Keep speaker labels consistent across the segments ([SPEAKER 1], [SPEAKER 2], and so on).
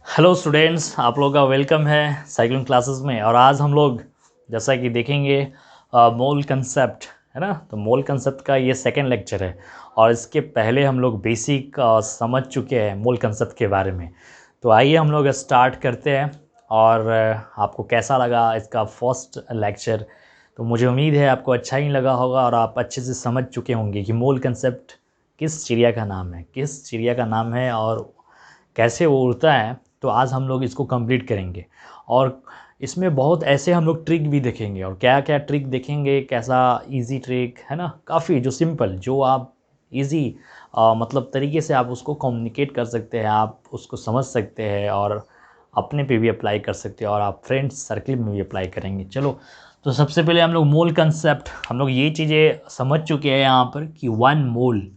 [SPEAKER 1] Hello students, आप लोगों का वेलकम है साइक्लिंग क्लासेस में। और आज हम लोग जैसा कि देखेंगे मोल कंसेप्ट, है ना। तो मोल कंसेप्ट का ये सेकंड लेक्चर है और इसके पहले हम लोग बेसिक समझ चुके हैं मोल कंसेप्ट के बारे में। तो आइए हम लोग स्टार्ट करते हैं। और आपको कैसा लगा इसका फर्स्ट लेक्चर? तो मुझे उम्मीद है आपको अच्छा ही लगा होगा और आप अच्छे से समझ चुके होंगे कि मोल कंसेप्ट किस चिड़िया का नाम है, किस चिड़िया का नाम है और कैसे वो उड़ता है। तो आज हम लोग इसको कंप्लीट करेंगे और इसमें बहुत ऐसे हम लोग ट्रिक भी देखेंगे। और क्या क्या ट्रिक देखेंगे, कैसा इजी ट्रिक है ना, काफ़ी जो सिंपल, जो आप इजी मतलब तरीके से आप उसको कम्युनिकेट कर सकते हैं, आप उसको समझ सकते हैं और अपने पे भी अप्लाई कर सकते हैं और आप फ्रेंड्स सर्किल में भी अप्लाई करेंगे। चलो, तो सबसे पहले हम लोग मोल कंसेप्ट, हम लोग ये चीज़ें समझ चुके हैं यहाँ पर कि वन मोल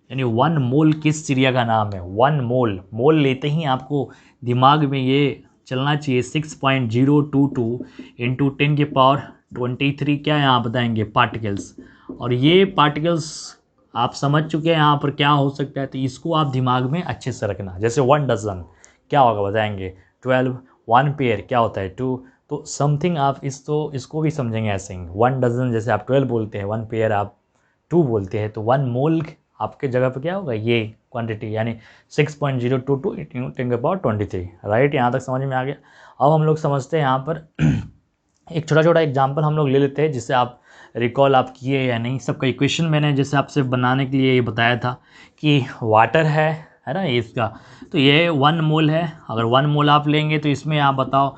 [SPEAKER 1] यानी वन मोल किस चिड़िया का नाम है। वन मोल, मोल लेते ही आपको दिमाग में ये चलना चाहिए 6.022 इंटू 10⁻23 क्या यहाँ बताएंगे पार्टिकल्स। और ये पार्टिकल्स आप समझ चुके हैं यहाँ पर क्या हो सकता है, तो इसको आप दिमाग में अच्छे से रखना। जैसे 1 डजन क्या होगा बताएंगे 12, 1 पेयर क्या होता है 2। तो समथिंग आप इसको भी समझेंगे ऐसे ही। 1 डजन जैसे आप 12 बोलते हैं, 1 पेयर आप 2 बोलते हैं, तो 1 मोल आपके जगह पे क्या होगा, ये क्वांटिटी यानी 6.022 इंटू 10⁻23। राइट, यहाँ तक समझ में आ गया। अब हम लोग समझते हैं यहाँ पर एक छोटा छोटा एग्जांपल हम लोग ले लेते हैं, जिससे आप रिकॉल आप किए या नहीं। सबका इक्वेशन मैंने जैसे आपसे बनाने के लिए ये बताया था कि वाटर है ना इसका, तो ये 1 मोल है। अगर 1 मोल आप लेंगे तो इसमें आप बताओ,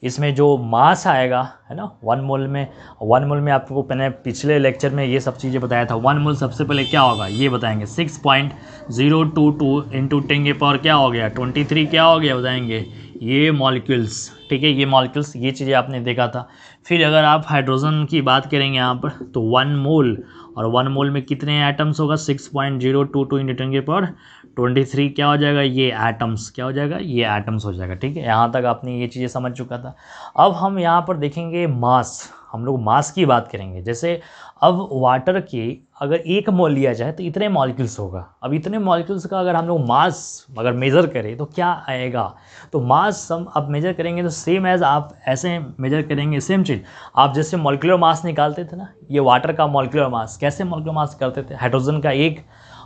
[SPEAKER 1] इसमें जो मास आएगा है ना 1 मोल में, 1 मोल में आपको मैंने पिछले लेक्चर में ये सब चीज़ें बताया था। 1 मोल सबसे पहले क्या होगा ये बताएंगे 6.022 इंटू 10⁻, क्या हो गया 23, क्या हो गया बताएंगे ये मॉलिक्यूल्स। ठीक है, ये मॉलिक्यूल्स, ये चीज़ें आपने देखा था। फिर अगर आप हाइड्रोजन की बात करेंगे यहाँ पर, तो 1 मोल, और 1 मोल में कितने एटम्स होगा 6.022 इंटू 10⁻23 क्या हो जाएगा ये एटम्स, क्या हो जाएगा ये एटम्स हो जाएगा। ठीक है, यहाँ तक आपने ये चीज़ें समझ चुका था। अब हम यहाँ पर देखेंगे मास, हम लोग मास की बात करेंगे। जैसे अब वाटर की अगर 1 मोल लिया जाए तो इतने मॉलिक्यूल्स होगा। अब इतने मॉलिक्यूल्स का अगर हम लोग मास अगर मेज़र करें तो क्या आएगा, तो मास हम अब मेजर करेंगे तो सेम एज आप ऐसे मेजर करेंगे सेम चीज़। आप जैसे मॉलिक्यूलर मास निकालते थे ना, ये वाटर का मॉलिक्यूलर मास कैसे मॉलिक्यूलर मास करते थे, हाइड्रोजन का 1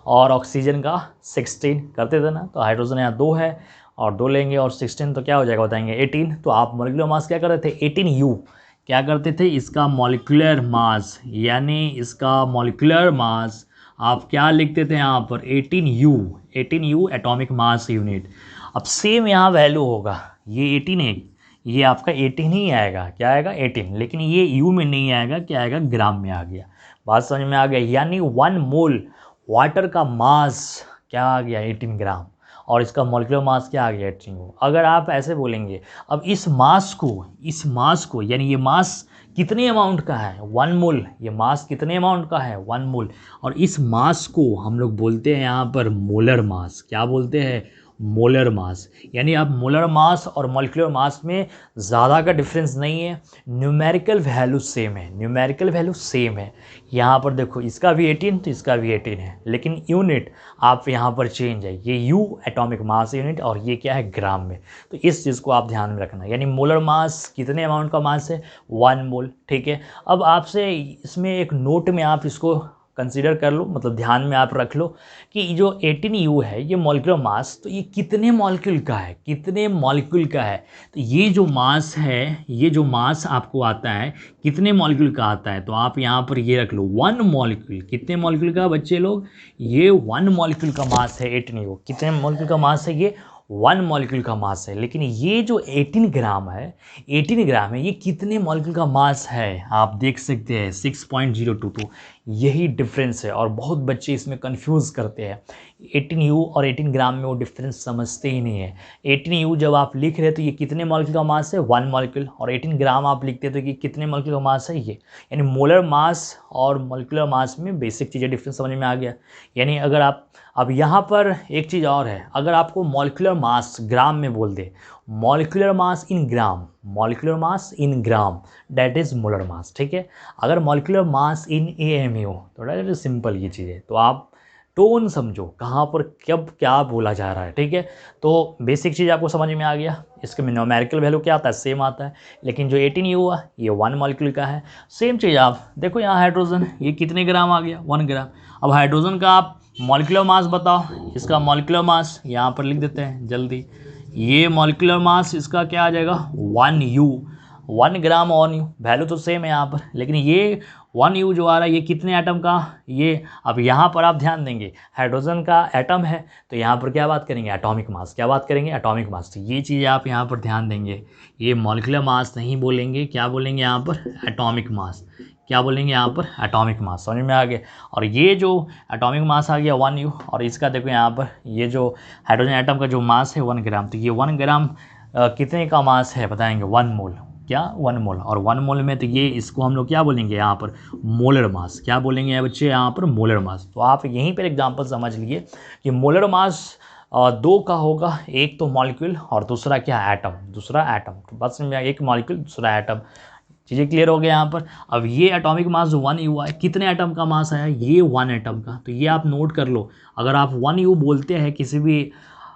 [SPEAKER 1] और ऑक्सीजन का 16 करते थे ना। तो हाइड्रोजन यहाँ 2 है और 2 लेंगे और 16 तो क्या हो जाएगा बताएंगे 18। तो आप मॉलिक्यूलर मास क्या करते थे 18U, क्या करते थे इसका मॉलिक्यूलर मास, यानी इसका मॉलिक्यूलर मास आप क्या लिखते थे यहाँ पर 18U, 18U atomic mass unit. अब सेम यहाँ वैल्यू होगा, ये 18 है, ये आपका 18 ही आएगा, क्या आएगा 18, लेकिन ये यू में नहीं आएगा, क्या आएगा ग्राम में आ गया। बात समझ में आ गया, यानी 1 मोल वाटर का मास क्या आ गया 18 ग्राम और इसका मॉलिक्यूलर मास क्या आ गया 18। अगर आप ऐसे बोलेंगे, अब इस मास को यानी ये मास कितने अमाउंट का है 1 मोल, ये मास कितने अमाउंट का है 1 मोल, और इस मास को हम लोग बोलते हैं यहाँ पर मोलर मास। क्या बोलते हैं मोलर मास। यानी अब मोलर मास और मॉलिक्यूलर मास में ज़्यादा का डिफरेंस नहीं है, न्यूमेरिकल वैल्यू सेम है, न्यूमेरिकल वैल्यू सेम है। यहाँ पर देखो इसका भी 18 तो इसका भी 18 है, लेकिन यूनिट आप यहाँ पर चेंज है, ये यू एटॉमिक मास यूनिट और ये क्या है ग्राम में। तो इस चीज़ को आप ध्यान में रखना, यानी मोलर मास कितने अमाउंट का मास है 1 मोल। ठीक है, अब आपसे इसमें एक नोट में आप इसको कंसीडर कर लो, मतलब ध्यान में आप रख लो कि जो 18U है ये मॉलिक्यूलर मास, तो ये कितने मॉलिक्यूल का है, कितने मॉलिक्यूल का है। तो ये जो मास है, ये जो मास आपको आता है कितने मॉलिक्यूल का आता है, तो आप यहाँ पर ये रख लो 1 मॉलिक्यूल। कितने मॉलिक्यूल का बच्चे लोग, ये 1 मॉलिक्यूल का मास है 18U। कितने मॉलिक्यूल का मास है ये 1 मॉलिक्यूल का मास है। लेकिन ये जो 18 ग्राम है, 18 ग्राम है, ये कितने मॉलिक्यूल का मास है आप देख सकते हैं 6.022। यही डिफरेंस है और बहुत बच्चे इसमें कंफ्यूज करते हैं। 18U और 18 ग्राम में वो डिफरेंस समझते ही नहीं है। 18U जब आप लिख रहे तो ये कितने मॉलिक्यूल का मास है 1 मॉलिक्यूल, और 18 ग्राम आप लिखते तो कि कितने मॉलिक्यूल का मास है ये। यानी मोलर मास और मॉलिक्यूलर मास में बेसिक चीज़ें डिफरेंस समझ में आ गया। यानी अगर आप अब यहाँ पर एक चीज़ और है, अगर आपको मॉलिक्यूलर मास ग्राम में बोल दे molecular mass in gram, molecular mass in gram that is molar mass, ठीक है। अगर मॉलिक्यूलर मास इन एएमयू तो दैट इज सिंपल ये चीज़ है। तो आप टोन समझो कहाँ पर कब क्या बोला जा रहा है, ठीक है। तो बेसिक चीज़ आपको समझ में आ गया। इसके में न्यूमेरिकल वैल्यू क्या आता है, सेम आता है, लेकिन जो 18 यू हुआ ये 1 मॉलिक्यूल का है। सेम चीज़ आप देखो यहाँ हाइड्रोजन ये कितने ग्राम आ गया, 1 ग्राम। अब हाइड्रोजन का आप मॉलिक्यूलर मास बताओ, इसका मॉलिक्यूलर मास यहाँ पर लिख देते हैं जल्दी। ये मॉलिक्यूलर मास इसका क्या आ जाएगा 1 you, 1 gram on you, value तो सेम है यहाँ पर, लेकिन ये 1 यू जो आ रहा है ये कितने एटम का, ये अब यहाँ पर आप ध्यान देंगे हाइड्रोजन का एटम है तो यहाँ पर क्या बात करेंगे, एटॉमिक मास, क्या बात करेंगे, एटॉमिक मास। तो ये चीज़ आप यहाँ पर ध्यान देंगे, ये मॉलिक्यूलर मास नहीं बोलेंगे, क्या बोलेंगे यहाँ पर, एटॉमिक मास। क्या बोलेंगे यहाँ पर, एटॉमिक मास। समझ में आ गया। और ये जो एटॉमिक मास आ गया 1 यू, और इसका देखो यहाँ पर ये जो हाइड्रोजन एटम का जो मास है 1 ग्राम, तो ये 1 ग्राम कितने का मास है बताएंगे, 1 मोल, क्या 1 मोल। और 1 मोल में तो ये इसको हम लोग क्या बोलेंगे यहाँ पर, मोलर मास। क्या बोलेंगे बच्चे यहाँ पर, मोलर मास। तो आप यहीं पर एग्जाम्पल समझ लिए कि मोलर मास 2 का होगा, एक तो मॉलिक्यूल और दूसरा क्या, एटम, दूसरा एटम। तो बस में एक मॉलिक्यूल दूसरा एटम, चीज़ें क्लियर हो गया यहाँ पर। अब ये एटॉमिक मास जो 1 यू है, कितने एटम का मास आया, ये 1 एटम का। तो ये आप नोट कर लो, अगर आप 1 यू बोलते हैं किसी भी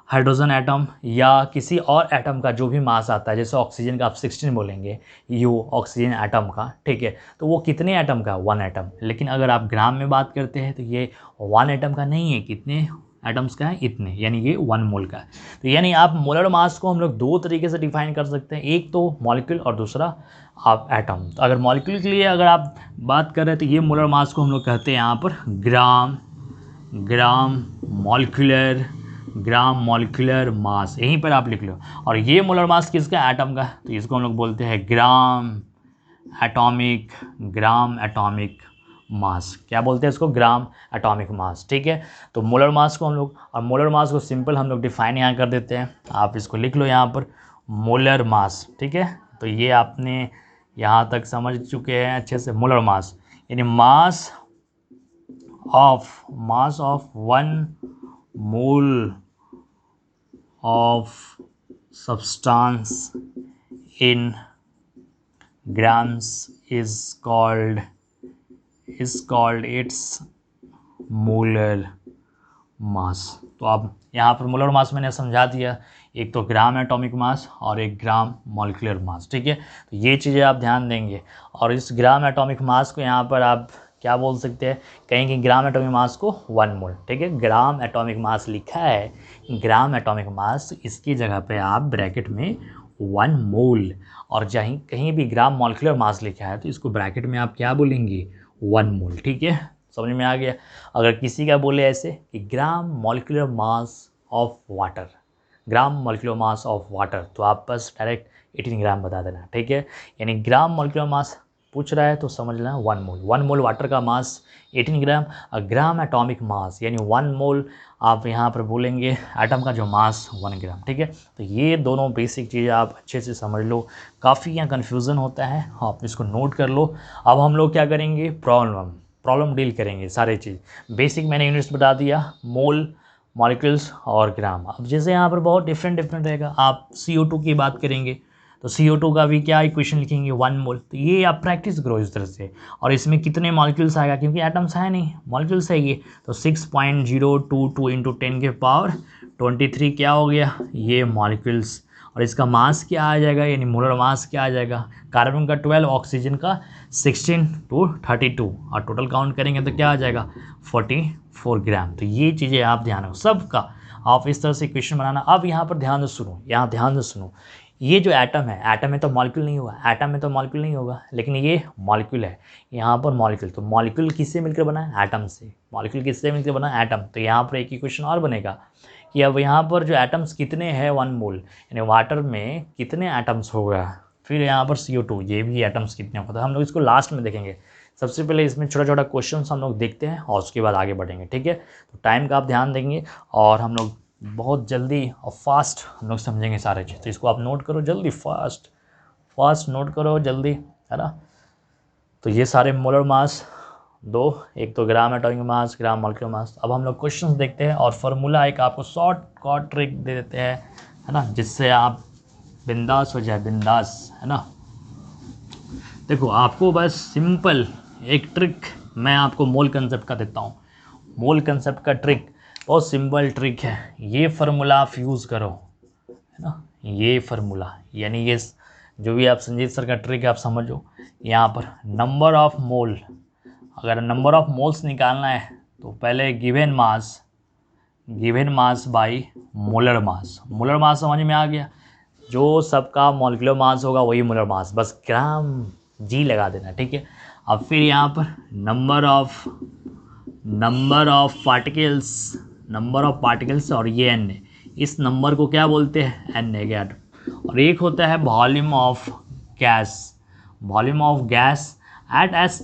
[SPEAKER 1] हाइड्रोजन एटम या किसी और एटम का जो भी मास आता है, जैसे ऑक्सीजन का आप 16 बोलेंगे यू, ऑक्सीजन एटम का, ठीक है, तो वो कितने एटम का, 1 एटम। लेकिन अगर आप ग्राम में बात करते हैं तो ये 1 एटम का नहीं है, कितने एटम्स का है, इतने, यानी ये 1 मोल का है। तो यानी आप मोलर मास को हम लोग 2 तरीके से डिफाइन कर सकते हैं, एक तो मॉलिक्यूल और दूसरा आप एटम। तो अगर मॉलिक्यूल के लिए अगर आप बात कर रहे हैं तो ये मोलर मास को हम लोग कहते हैं यहाँ पर ग्राम, ग्राम मॉलिक्यूलर, ग्राम मॉलिक्यूलर मास, यहीं पर आप लिख लो। और ये मोलर मास किसका, एटम का, तो इसको हम लोग बोलते हैं gram atomic, gram atomic mass. क्या बोलते हैं इसको, ग्राम एटॉमिक मास, ठीक है। तो मोलर मास को हम लोग, और मोलर मास को सिंपल हम लोग डिफाइन यहाँ कर देते हैं, आप इसको लिख लो यहाँ पर मोलर मास, ठीक है। तो ये आपने यहाँ तक समझ चुके हैं अच्छे से। मोलर मास यानी mass of 1 mole of substance in grams is called its molar mass। तो अब यहाँ पर मोलर मास मैंने समझा दिया, एक तो ग्राम एटॉमिक मास और एक ग्राम मॉलिक्यूलर मास, ठीक है। तो ये चीज़ें आप ध्यान देंगे। और इस ग्राम एटॉमिक मास को यहाँ पर आप क्या बोल सकते हैं, कहेंगे ग्राम एटॉमिक मास को 1 मोल, ठीक है। ग्राम एटॉमिक मास लिखा है, ग्राम एटॉमिक मास, इसकी जगह पे आप ब्रैकेट में 1 मोल, और जहीं कहीं भी ग्राम मॉलिक्यूलर मास लिखा है तो इसको ब्रैकेट में आप क्या बोलेंगे, 1 मोल, ठीक है। समझ में आ गया। अगर किसी का बोले ऐसे कि ग्राम molecular mass of water, gram molecular mass of water, तो आप बस डायरेक्ट 18 ग्राम बता देना, ठीक है। यानी ग्राम मॉलिक्यूलर मास पूछ रहा है तो समझ लेना 1 मोल, 1 मोल वाटर का मास 18 ग्राम। और ग्राम एटॉमिक मास यानी 1 मोल आप यहाँ पर बोलेंगे एटम का जो मास 1 ग्राम, ठीक है। तो ये दोनों बेसिक चीज़ें आप अच्छे से समझ लो, काफ़ी यहाँ कन्फ्यूज़न होता है, आप इसको नोट कर लो। अब हम लोग क्या करेंगे, प्रॉब्लम डील करेंगे, सारे चीज़ बेसिक मैंने यूनिट्स बता दिया, मोल, मॉलिक्यूल्स और ग्राम। अब जैसे यहाँ पर बहुत डिफरेंट रहेगा, आप CO2 की बात करेंगे तो CO2 का भी क्या इक्वेशन लिखेंगे, 1 मोल। तो ये आप प्रैक्टिस करो इस तरह से। और इसमें कितने मॉलिक्यूल्स आएगा, क्योंकि एटम्स है नहीं, मॉलिक्यूल्स है ये, तो 6.022 इंटू 10 के पावर 23 क्या हो गया, ये मॉलिक्यूल्स। और इसका मास क्या आ जाएगा, यानी मोलर मास क्या आ जाएगा, कार्बन का 12, ऑक्सीजन का 16 to 32, और टोटल काउंट करेंगे तो क्या आ जाएगा 44 ग्राम। तो ये चीज़ें आप ध्यान रखो, सबका आप इस तरह से इक्वेशन बनाना। अब यहाँ पर ध्यान से सुनो, यहाँ ध्यान से सुनो, ये जो एटम है, एटम में तो मॉलिक्यूल नहीं हुआ, एटम में तो मॉलिक्यूल नहीं होगा, लेकिन ये मॉलिक्यूल है, यहाँ पर मॉलिक्यूल। तो मॉलिक्यूल किससे मिलकर बना है, एटम से। मॉलिक्यूल किससे मिलकर बना है, एटम। तो यहाँ पर एक इक्वेशन और बनेगा कि अब यहाँ पर जो एटम्स कितने हैं, 1 मोल, यानी वाटर में कितने एटम्स हो गया। फिर यहाँ पर CO2, ये भी एटम्स कितने होता है, हम लोग इसको लास्ट में देखेंगे। सबसे पहले इसमें छोटा छोटा क्वेश्चन हम लोग देखते हैं और उसके बाद आगे बढ़ेंगे, ठीक है। तो टाइम का आप ध्यान देंगे और हम लोग बहुत जल्दी और फास्ट हम लोग समझेंगे सारे चीज़। तो इसको आप नोट करो जल्दी, फास्ट नोट करो जल्दी, है ना। तो ये सारे मोलर मास 2, एक तो ग्राम एटॉमिक मास, ग्राम मॉलिक्यूलर मास। अब हम लोग क्वेश्चंस देखते हैं और फार्मूला एक आपको शॉर्टकट ट्रिक दे देते हैं, है ना, जिससे आप बिंदास हो जाए, बिंदास, है ना। देखो आपको बस सिंपल एक ट्रिक मैं आपको मोल कंसेप्ट का देता हूँ। मोल कंसेप्ट का ट्रिक बहुत सिंपल ट्रिक है। ये फार्मूला आप यूज़ करो, है ना। ये फार्मूला यानी ये जो भी आप संजीत सर का ट्रिक है आप समझो। यहाँ पर नंबर ऑफ मोल, अगर नंबर ऑफ मोल्स निकालना है तो पहले given mass by molar mass. Molar mass समझ में आ गया, जो सबका मॉलिक्यूलर मास होगा वही मोलर मास, बस ग्राम जी लगा देना, ठीक है। अब फिर यहाँ पर नंबर ऑफ पार्टिकल्स और ये एन है, इस नंबर को क्या बोलते हैं, एन है गैट। और एक होता है volume of gas at S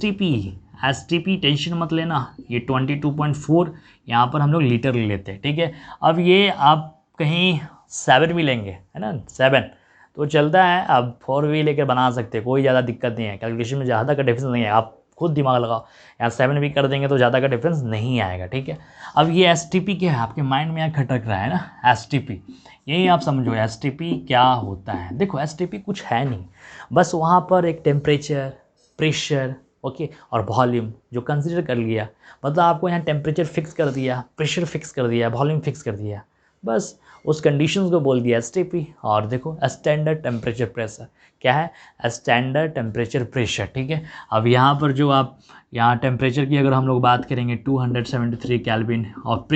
[SPEAKER 1] T P tension मत लेना, ये 22.4 यहाँ पर हम लोग लीटर ले लेते हैं, ठीक है। अब ये आप कहीं 7 भी लेंगे, है ना, 7 तो चलता है। अब 4 भी लेकर बना सकते हैं, कोई ज़्यादा दिक्कत नहीं है, कैलकुलेशन में ज़्यादा का डिफरेंस नहीं है, आप खुद दिमाग लगाओ। यहाँ 7 भी कर देंगे तो ज़्यादा का डिफरेंस नहीं आएगा, ठीक है। अब ये एस टी पी क्या है, आपके माइंड में यहाँ खटक रहा है ना, एस टी पी, यही आप समझो एस टी पी क्या होता है। देखो एस टी पी कुछ है नहीं, बस वहाँ पर एक टेम्परेचर, प्रेशर, ओके, और वॉल्यूम जो कंसिडर कर लिया, मतलब आपको यहाँ टेम्परेचर फिक्स कर दिया, प्रेशर फिक्स कर दिया, वॉल्यूम फिक्स कर दिया, बस उस कंडीशंस को बोल दिया एसटीपी। और देखो स्टैंडर्ड टेम्परेचर प्रेशर क्या है, स्टैंडर्ड टेम्परेचर प्रेशर, ठीक है। अब यहाँ पर जो आप यहाँ टेम्परेचर की अगर हम लोग बात करेंगे 273 केल्विन, और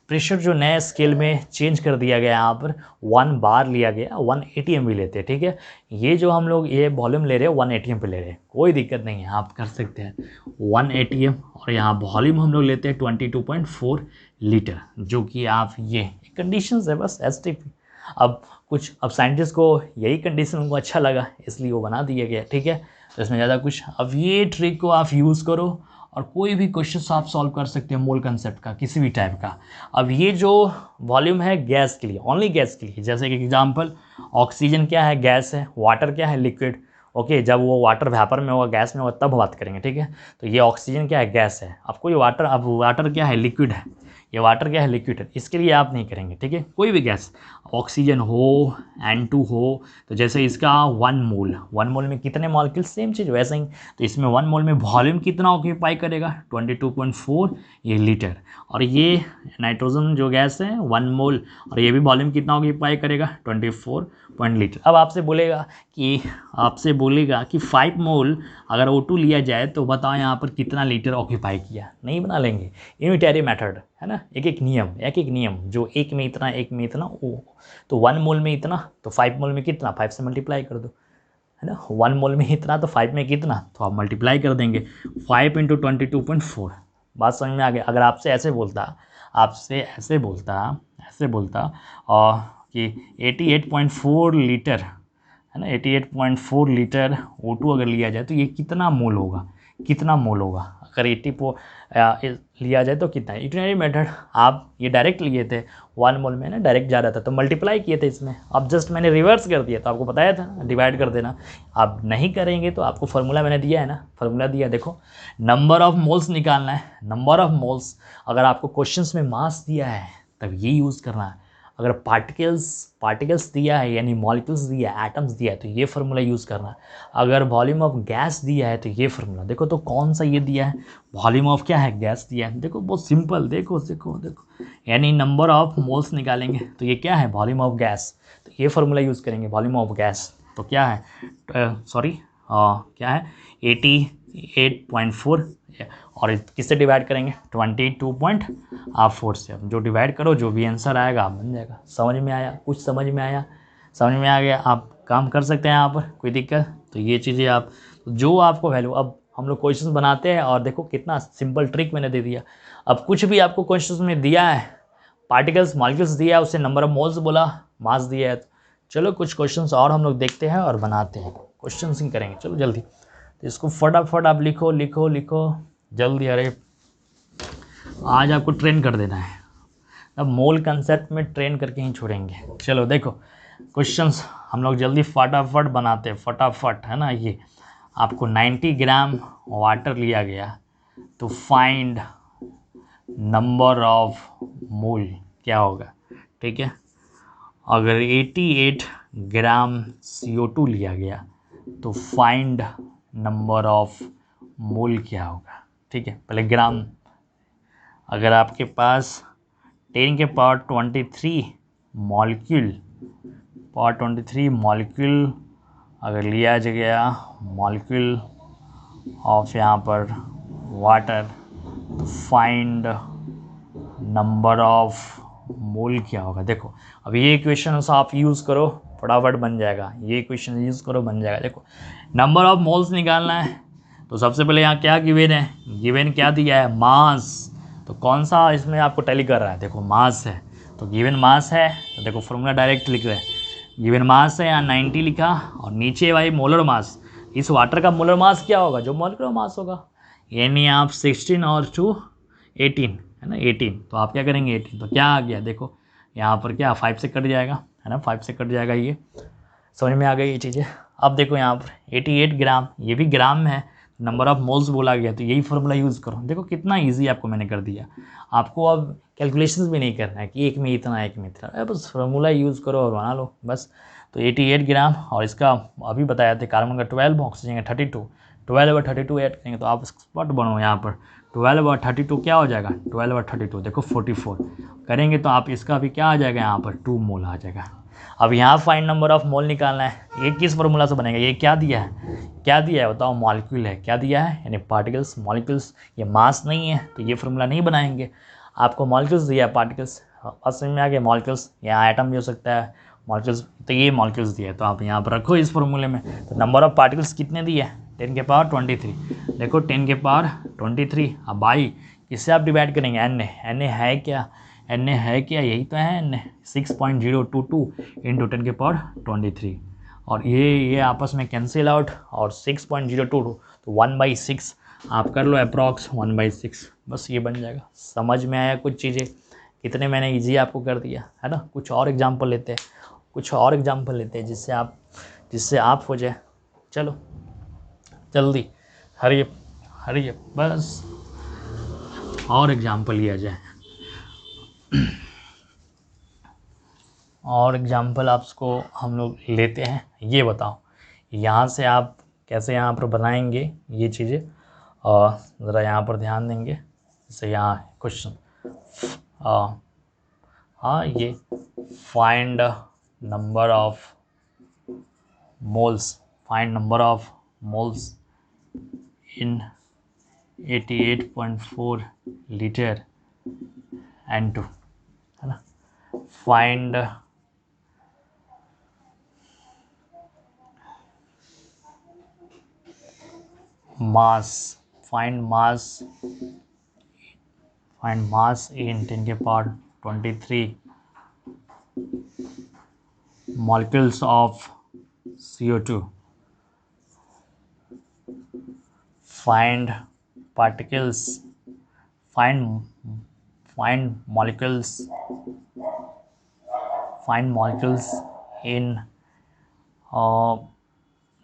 [SPEAKER 1] प्रेशर जो नए स्केल में चेंज कर दिया गया, यहाँ पर 1 बार लिया गया, 1 ATM भी लेते हैं, ठीक है। ये जो हम लोग ये वॉल्यूम ले रहे हैं 1 ATM पे ले रहे हैं, कोई दिक्कत नहीं है, आप कर सकते हैं 1 ATM। और यहाँ वॉल्यूम हम लोग लेते हैं 22.4 लीटर, जो कि आप ये कंडीशंस है बस एसटीपी। अब साइंटिस्ट को यही कंडीशन उनको अच्छा लगा इसलिए वो बना दिया गया, ठीक है। तो इसमें ज़्यादा कुछ, अब ये ट्रिक को आप यूज़ करो और कोई भी क्वेश्चन आप सॉल्व कर सकते हैं मोल कंसेप्ट का, किसी भी टाइप का। अब ये जो वॉल्यूम है गैस के लिए, ओनली गैस के लिए, जैसे कि एग्जांपल ऑक्सीजन क्या है, गैस है, वाटर क्या है, लिक्विड, ओके। जब वो वाटर वेपर में होगा, गैस में होगा, तब बात करेंगे, ठीक है। तो ये ऑक्सीजन क्या है, गैस है। आपको ये वाटर, अब वाटर क्या है, लिक्विड है, ये वाटर क्या है, लिक्विड है, इसके लिए आप नहीं करेंगे, ठीक है। कोई भी गैस, ऑक्सीजन हो, N2 हो, तो जैसे इसका 1 मोल में कितने मॉलिक्यूल, सेम चीज़ वैसे ही। तो इसमें 1 मोल में वॉल्यूम कितना ऑक्यूपाई करेगा, 22.4 ये लीटर। और ये नाइट्रोजन जो गैस है 1 मोल, और ये भी वॉल्यूम कितना ऑक्यूपाई करेगा, 24 लीटर। अब आपसे बोलेगा कि 5 मोल अगर O2 लिया जाए तो बताओ यहाँ पर कितना लीटर ऑक्यूपाई किया, नहीं बना लेंगे, यूनिटरी मेथड है ना, एक नियम, जो एक में इतना, एक में इतना, ओ तो 1 मोल में इतना, तो 5 मोल में कितना, 5 से मल्टीप्लाई कर दो, है ना। 1 मोल में इतना तो 5 में कितना, तो आप मल्टीप्लाई कर देंगे, 5 × 22.4। बात समझ में आ गया। अगर आपसे ऐसे बोलता और कि 88.4 लीटर, है ना, 88.4 लीटर O2 अगर लिया जाए तो ये कितना मोल होगा, अगर 80 लिया जाए तो कितना। इटरनरी मेथड आप ये डायरेक्ट लिए थे 1 मोल में ना, डायरेक्ट जा रहा था तो मल्टीप्लाई किए थे इसमें, अब जस्ट मैंने रिवर्स कर दिया, तो आपको बताया था डिवाइड कर देना। आप नहीं करेंगे तो आपको फार्मूला मैंने दिया है ना, फार्मूला दिया, देखो नंबर ऑफ मोल्स निकालना है, नंबर ऑफ मोल्स। अगर आपको क्वेश्चंस में मास दिया है तब ये यूज़ करना है, अगर पार्टिकल्स दिया है यानी मॉलिक्यूल्स दिया है, एटम्स दिया है तो ये फार्मूला यूज़ करना है। अगर वॉल्यूम ऑफ गैस दिया है तो ये फार्मूला, देखो तो कौन सा ये दिया है, वॉल्यूम ऑफ क्या है, गैस दिया है, देखो बहुत सिंपल, देखो यानी नंबर ऑफ मोल्स निकालेंगे तो ये क्या है, वॉल्यूम ऑफ गैस, तो ये फार्मूला यूज़ करेंगे, वॉल्यूम ऑफ गैस तो क्या है, क्या है 88.4, और किससे डिवाइड करेंगे, 22.4 से। अब जो डिवाइड करो, जो भी आंसर आएगा आप बन जाएगा। समझ में आया, समझ में आ गया, आप काम कर सकते हैं यहाँ पर, कोई दिक्कत। तो ये चीज़ें आप जो आपको वैल्यू, अब हम लोग क्वेश्चन बनाते हैं और देखो कितना सिंपल ट्रिक मैंने दे दिया। अब कुछ भी आपको क्वेश्चन में दिया है, पार्टिकल्स मॉलिक्यूल्स दिया है, उससे नंबर ऑफ मोल्स बोला, मास दिया है, चलो कुछ क्वेश्चंस और हम लोग देखते हैं और बनाते हैं, क्वेश्चंस ही करेंगे, चलो जल्दी। तो इसको फटाफट आप लिखो जल्दी। अरे आज आपको ट्रेन कर देना है, अब मोल कंसेप्ट में ट्रेन करके ही छोड़ेंगे। चलो देखो क्वेश्चंस हम लोग जल्दी फटाफट बनाते हैं, फटाफट, है ना। ये आपको 90 ग्राम वाटर लिया गया तो फाइंड नंबर ऑफ मोल क्या होगा, ठीक है। अगर 88 ग्राम CO2 लिया गया तो फाइंड नंबर ऑफ मोल क्या होगा। ठीक है, पहले ग्राम, अगर आपके पास 10 के पावर 23 मॉलिक्यूल अगर लिया गया मॉलिक्यूल ऑफ यहाँ पर वाटर, तो फाइंड नंबर ऑफ मोल क्या होगा। देखो अब ये इक्वेशन आप यूज़ करो, फटाफट बन जाएगा। ये इक्वेशन यूज़ करो, बन जाएगा। देखो नंबर ऑफ मोल्स निकालना है तो सबसे पहले यहाँ क्या गिवन है, गिवन क्या दिया है, मास। तो कौन सा इसमें आपको टैली कर रहा है, देखो मास है, तो गिवन मास है, तो देखो फॉर्मूला डायरेक्ट लिख रहे हैं। गिवन मास है, यहाँ 90 लिखा, और नीचे भाई मोलर मास। इस वाटर का मोलर मास क्या होगा, जो मॉलिक्यूलर मास होगा, यानी आप 16 और 2 18 है ना, 18। तो आप क्या करेंगे 18, तो क्या आ गया, देखो यहाँ पर क्या 5 से कट जाएगा, है ना, 5 से कट जाएगा। ये समझ में आ गई ये चीज़ें। अब देखो यहाँ पर 88 ग्राम, ये भी ग्राम में है, नंबर ऑफ मोल्स बोला गया, तो यही फार्मूला यूज़ करो। देखो कितना इजी आपको मैंने कर दिया। आपको अब कैलकुलेशंस भी नहीं करना है कि एक में इतना एक में इतना, बस फार्मूला यूज़ करो और बना लो बस। तो 88 ग्राम, और इसका अभी बताया था कार्बन का 12, ऑक्सीजन का 32, 12 और 32 ऐड करेंगे तो आप स्पॉट बनो यहाँ पर। 12 और 32 क्या हो जाएगा, 12 और 32 देखो 44 करेंगे तो आप इसका भी क्या आ जाएगा, यहाँ पर 2 मोल आ जाएगा। अब यहाँ फाइंड नंबर ऑफ मोल निकालना है। ये किस फार्मूला से बनेगा, ये क्या दिया है बताओ, मॉलिक्यूल है, क्या दिया है यानी पार्टिकल्स, मॉलिक्यूल्स, ये मास नहीं है तो ये फार्मूला नहीं बनाएंगे। आपको मॉलिक्यूल्स दिया है, पार्टिकल्स, बात समझ में आ गया। मॉलिक्यूल्स यहाँ एटम भी हो सकता है, मॉलिक्यूल्स, तो ये मॉलिक्यूल्स दिया है, तो आप यहाँ पर रखो इस फार्मूले में। तो नंबर ऑफ पार्टिकल्स कितने दिए हैं, 10 के पावर 23। देखो 10 के पावर 23, अब भाई इससे आप डिवाइड करेंगे, एन है क्या, यही तो है एन, 6.022 इंटू 10 के पावर 23, और ये आपस में कैंसिल आउट, और 6.022 तो 1/6 आप कर लो अप्रॉक्स 1/6, बस ये बन जाएगा। समझ में आया कुछ चीज़ें, कितने मैंने इजी आपको कर दिया है ना। कुछ और एग्जांपल लेते हैं, जिससे आप हो जाए। चलो जल्दी, हरी बस और एग्जांपल लिया जाए। और एग्जांपल आपको हम लोग लेते हैं। ये बताओ यहाँ से आप कैसे यहाँ पर बनाएंगे ये चीज़ें, और ज़रा यहाँ पर ध्यान देंगे। जैसे यहाँ क्वेश्चन, हाँ ये find number of moles in 88.4 litre N2, है ना। फाइंड मास in 10 के power 23 molecules of CO2. Find molecules in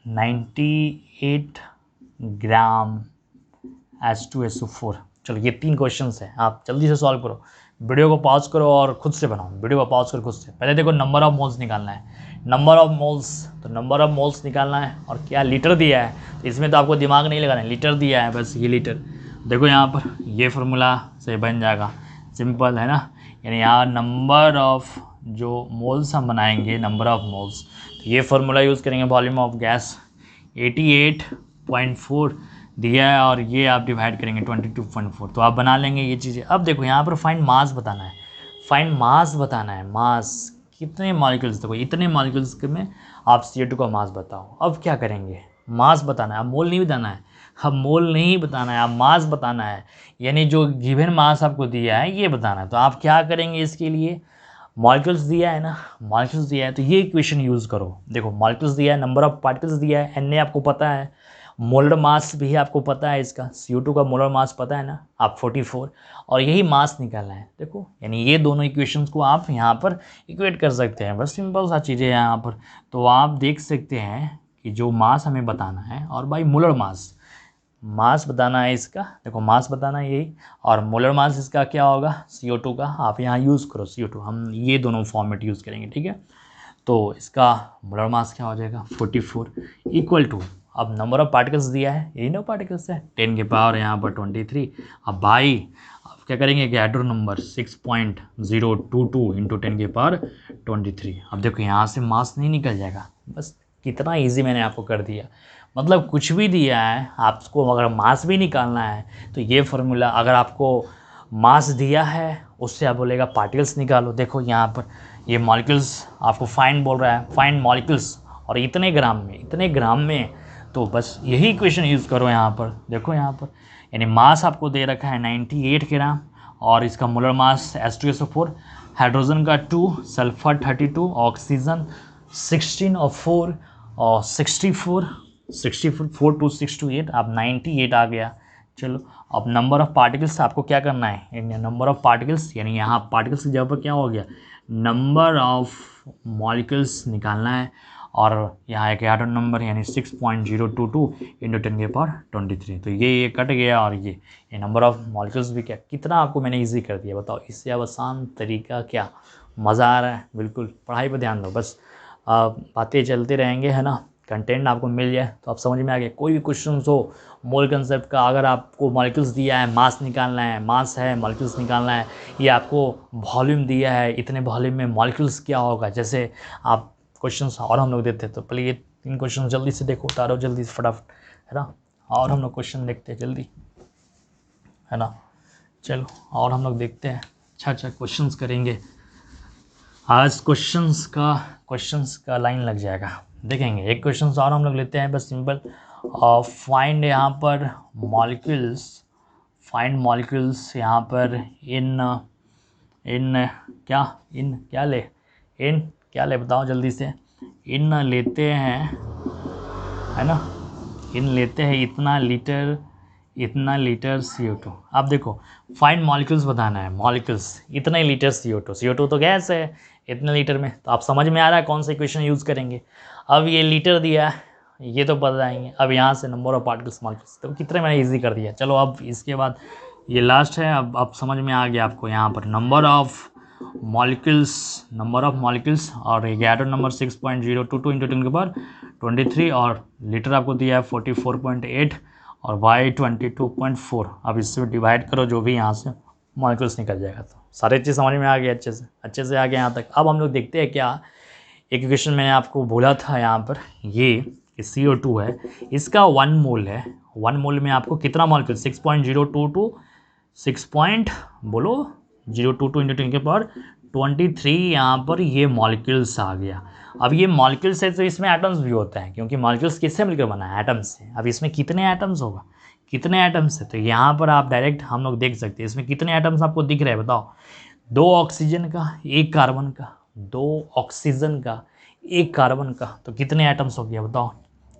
[SPEAKER 1] 98 gram H2SO4। चलो ये 3 क्वेश्चंस हैं, आप जल्दी से सॉल्व करो। वीडियो को पॉज करो और खुद से बनाओ, वीडियो को पॉज करो खुद से। पहले देखो नंबर ऑफ मोल्स निकालना है, तो नंबर ऑफ मोल्स निकालना है, और क्या लीटर दिया है, तो इसमें तो आपको दिमाग नहीं लगाना है, लीटर दिया है, बस ये लीटर। देखो यहाँ पर ये फार्मूला से बन जाएगा, सिंपल है ना। यानी यहाँ नंबर ऑफ जो मोल्स हम बनाएंगे, नंबर ऑफ मोल्स, तो ये फार्मूला यूज़ करेंगे, वॉल्यूम ऑफ गैस 88.4 दिया है, और ये आप डिवाइड करेंगे 22.4, तो आप बना लेंगे ये चीज़ें। अब देखो यहाँ पर फाइंड मास बताना है, मास कितने मॉलिक्यूल्स, देखो इतने मॉलिक्यूल्स में आप CO2 का मास बताओ। अब क्या करेंगे, मास बताना है, अब मोल नहीं बताना है, आप मास बताना है, यानी जो गिवन मास आपको दिया है ये बताना है। तो आप क्या करेंगे, इसके लिए मॉलिक्यूल्स दिया है, तो ये इक्वेशन यूज़ करो। देखो मॉलिक्यूल्स दिया है, नंबर ऑफ पार्टिकल्स दिया है, Na आपको पता है, मोलर मास भी आपको पता है, इसका CO2 का मोलर मास पता है ना, आप 44, और यही मास निकालना है। देखो यानी ये दोनों इक्वेशंस को आप यहाँ पर इक्वेट कर सकते हैं, बस सिंपल सा चीज़ें हैं यहाँ पर। तो आप देख सकते हैं कि जो मास हमें बताना है, और भाई मोलर मास बताना है इसका, देखो मास बताना है यही, और मोलर मास इसका क्या होगा, CO2 का। आप यहाँ यूज़ करो CO2, हम ये दोनों फॉर्मेट यूज़ करेंगे, ठीक है। तो इसका मोलर मास क्या हो जाएगा 44 इक्वल टू, अब नंबर ऑफ पार्टिकल्स दिया है, यही नो पार्टिकल्स है 10 के पावर यहाँ पर 23। अब भाई अब क्या करेंगे कि एटॉम नंबर 6.022 इंटू 10 के पावर 23। अब देखो यहाँ से मास नहीं निकल जाएगा, बस कितना इजी मैंने आपको कर दिया। मतलब कुछ भी दिया है आपको, अगर मास भी निकालना है तो ये फार्मूला, अगर आपको मास दिया है उससे आप बोलेगा पार्टिकल्स निकालो। देखो यहाँ पर ये मॉलिक्यूल्स आपको फाइंड बोल रहा है, फाइंड मॉलिक्यूल्स, और इतने ग्राम में, तो बस यही इक्वेशन यूज़ करो यहाँ पर। देखो यहाँ पर यानी मास आपको दे रखा है 98 ग्राम, और इसका मोलर मास H2SO4, हाइड्रोजन का 2, सल्फर 32, ऑक्सीजन 16 और 4 और 64 4 2 6 2 8, अब 98 आ गया। चलो अब नंबर ऑफ़ पार्टिकल्स आपको क्या करना है, नंबर ऑफ़ पार्टिकल्स यानी यहाँ पार्टिकल्स की जगह पर क्या हो गया, नंबर ऑफ़ मॉलिक्यूल्स निकालना है, और यहाँ एक एटॉम नंबर यानी 6.022 इंटू 10 के पावर 23। तो ये कट गया, और ये नंबर ऑफ़ मॉलिक्यूल्स भी क्या, कितना आपको मैंने इजी कर दिया बताओ। इससे अब आसान तरीका क्या, मज़ा आ रहा है, बिल्कुल पढ़ाई पर ध्यान दो, बस बातें चलते रहेंगे, है ना। कंटेंट आपको मिल जाए तो आप समझ में आ गया। कोई भी क्वेश्चन हो मोल कंसेप्ट का, अगर आपको मॉलिक्यूल्स दिया है, मास निकालना है, मास है मॉलिक्यूल्स निकालना है, या आपको वॉल्यूम दिया है, इतने वॉल्यूम में मॉलिक्यूल्स क्या होगा, जैसे आप क्वेश्चंस और हम लोग देते हैं, तो पहले ये 3 क्वेश्चन जल्दी से देखो, उतारो जल्दी से फटाफट, है ना। और हम लोग क्वेश्चन देखते हैं जल्दी, है ना। चलो और हम लोग देखते हैं, अच्छा क्वेश्चंस करेंगे आज। क्वेश्चंस का लाइन लग जाएगा, देखेंगे एक क्वेश्चन और हम लोग लेते हैं, बस सिंपल। फाइंड यहाँ पर मॉलिक्यूल्स, फाइंड मॉलिक्यूल्स यहाँ पर इन क्या ले बताओ जल्दी से। इन लेते हैं, है ना, इन लेते हैं इतना लीटर CO2। अब देखो फाइंड मॉलिक्यूल्स बताना है, मॉलिक्यूल्स इतने लीटर CO2 तो गैस है इतने लीटर में, तो आप समझ में आ रहा है कौन सा इक्वेशन यूज़ करेंगे। अब ये लीटर दिया है, ये तो बताएंगे। अब यहाँ से नंबर ऑफ पार्टिकल्स मॉलिक्यूल्स, तो कितने मैंने इजी कर दिया। चलो अब इसके बाद ये लास्ट है, अब समझ में आ गया आपको। यहाँ पर नंबर ऑफ मॉलिक्यूल्स और एटॉम नंबर 6.022 इंटू 10 के पावर 23, और लीटर आपको दिया है 44.8 और वाई 22.4। अब इससे डिवाइड करो जो भी यहाँ से मॉलिक्यूल्स निकल जाएगा। तो सारे चीज़ समझ में आ गई, अच्छे से आ गए यहाँ तक। अब हम लोग देखते हैं क्या एक इक्वेशन मैंने आपको बोला था यहाँ पर, ये CO2 है, इसका 1 मोल है। 1 मोल में आपको कितना मॉलिक्यूल 6.022 0.022 इंटू 10 के पावर 23, यहाँ पर ये मॉलिक्यूल्स आ गया। अब ये मॉलिक्यूल्स है तो इसमें एटम्स भी होता है, क्योंकि मॉलिक्यूल्स किससे मिलकर बना है, एटम्स से। अब इसमें कितने एटम्स होगा, कितने एटम्स है, तो यहाँ पर आप डायरेक्ट हम लोग देख सकते हैं इसमें कितने एटम्स आपको दिख रहे हैं बताओ। 2 ऑक्सीजन का, 1 कार्बन का, 2 ऑक्सीजन का, 1 कार्बन का, तो कितने एटम्स हो गया बताओ,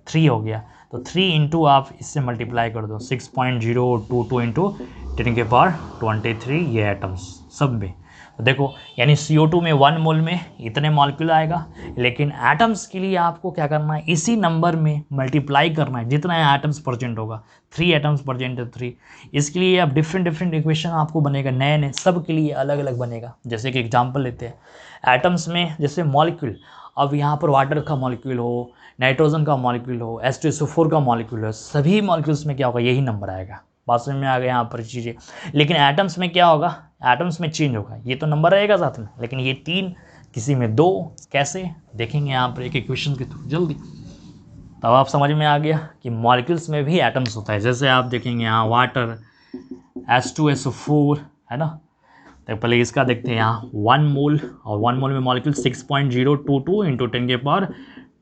[SPEAKER 1] 3 हो गया। तो 3 इंटू आप इससे मल्टीप्लाई कर दो, 6.022 इंटू 10 के पावर 23, ये एटम्स सब में। तो देखो यानी CO2 में 1 मोल में इतने मॉलिक्यूल आएगा, लेकिन एटम्स के लिए आपको क्या करना है, इसी नंबर में मल्टीप्लाई करना है जितना एटम्स प्रेजेंट होगा। 3 एटम्स प्रेजेंट है 3, इसके लिए अब डिफरेंट इक्वेशन आपको बनेगा, नए सब के लिए अलग अलग बनेगा। जैसे कि एग्जांपल लेते हैं एटम्स में, जैसे मॉलिक्यूल, अब यहाँ पर वाटर का मॉलिक्यूल हो, नाइट्रोजन का मॉलिक्यूल हो, H2SO4 का मॉलिक्यूल हो, सभी मॉलिक्यूल्स में क्या होगा, यही नंबर आएगा। बात समझ में आ गया यहाँ पर चीज़ें। लेकिन एटम्स में क्या होगा, एटम्स में चेंज होगा, ये तो नंबर रहेगा साथ में, लेकिन ये 3, किसी में 2, कैसे देखेंगे यहाँ पर एक इक्वेशन के थ्रू जल्दी। तब आप समझ में आ गया कि मॉलिक्यूल्स में भी एटम्स होता है। जैसे आप देखेंगे यहाँ वाटर H2SO4, है ना। तो पहले इसका देखते हैं यहाँ 1 मोल, और 1 मोल में मॉलिक्यूल 6.022 इंटू 10 के पावर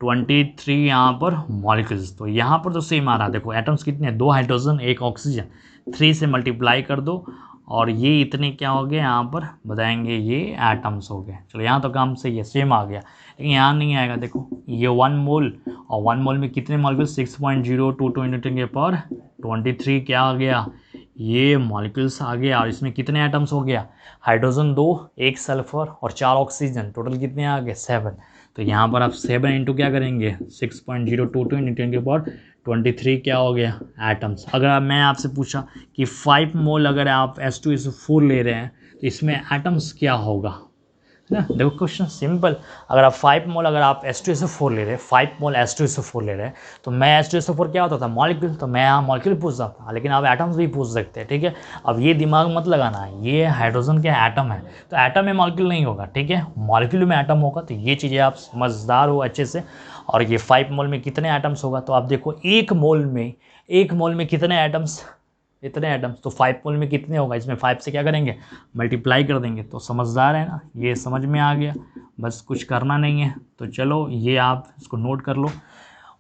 [SPEAKER 1] 23 यहाँ पर मॉलिक्यूल्स। तो यहाँ पर तो सेम आ रहा है, देखो एटम्स कितने हैं, 2 हाइड्रोजन 1 ऑक्सीजन, 3 से मल्टीप्लाई कर दो, और ये इतने क्या हो गए यहाँ पर बताएंगे, ये एटम्स हो गए। चलो यहाँ तो काम सही है, सेम आ गया, लेकिन यहाँ नहीं आएगा। देखो ये 1 मोल, और 1 मोल में कितने मॉलिक्यूल 6.022 इंटू 10 के पावर 23 क्या आ गया, ये मॉलिक्यूल्स आ गया। और इसमें कितने एटम्स हो गया, हाइड्रोजन 2, 1 सल्फर और 4 ऑक्सीजन, टोटल कितने आ गए 7। तो यहाँ पर आप 7 इंटू क्या करेंगे 6.022 इंटू 10 के पावर 23 क्या हो गया एटम्स। अगर मैं आपसे पूछा कि 5 मोल अगर आप H2SO4 ले रहे हैं तो इसमें एटम्स क्या होगा, है ना। देखो क्वेश्चन सिंपल, अगर आप 5 मोल अगर आप H2SO4 ले रहे हैं, 5 मोल H2SO4 ले रहे हैं, तो मैं H2SO4 क्या होता था, मॉलिक्यूल, तो मैं यहाँ मॉलिक्यूल पूछता था, लेकिन आप एटम्स भी पूछ सकते हैं, ठीक है। अब ये दिमाग मत लगाना है, ये हाइड्रोजन के एटम है, तो एटम में मॉलिक्यूल नहीं होगा, ठीक है, मॉलिक्यूल में एटम होगा। तो ये चीज़ें आप समझदार हो अच्छे से। और ये 5 मोल में कितने एटम्स होगा, तो आप देखो एक मोल में कितने एटम्स, इतने एटम्स, तो 5 मोल में कितने होगा, इसमें 5 से क्या करेंगे, मल्टीप्लाई कर देंगे। तो समझदार है ना, ये समझ में आ गया, बस कुछ करना नहीं है। तो चलो ये आप इसको नोट कर लो।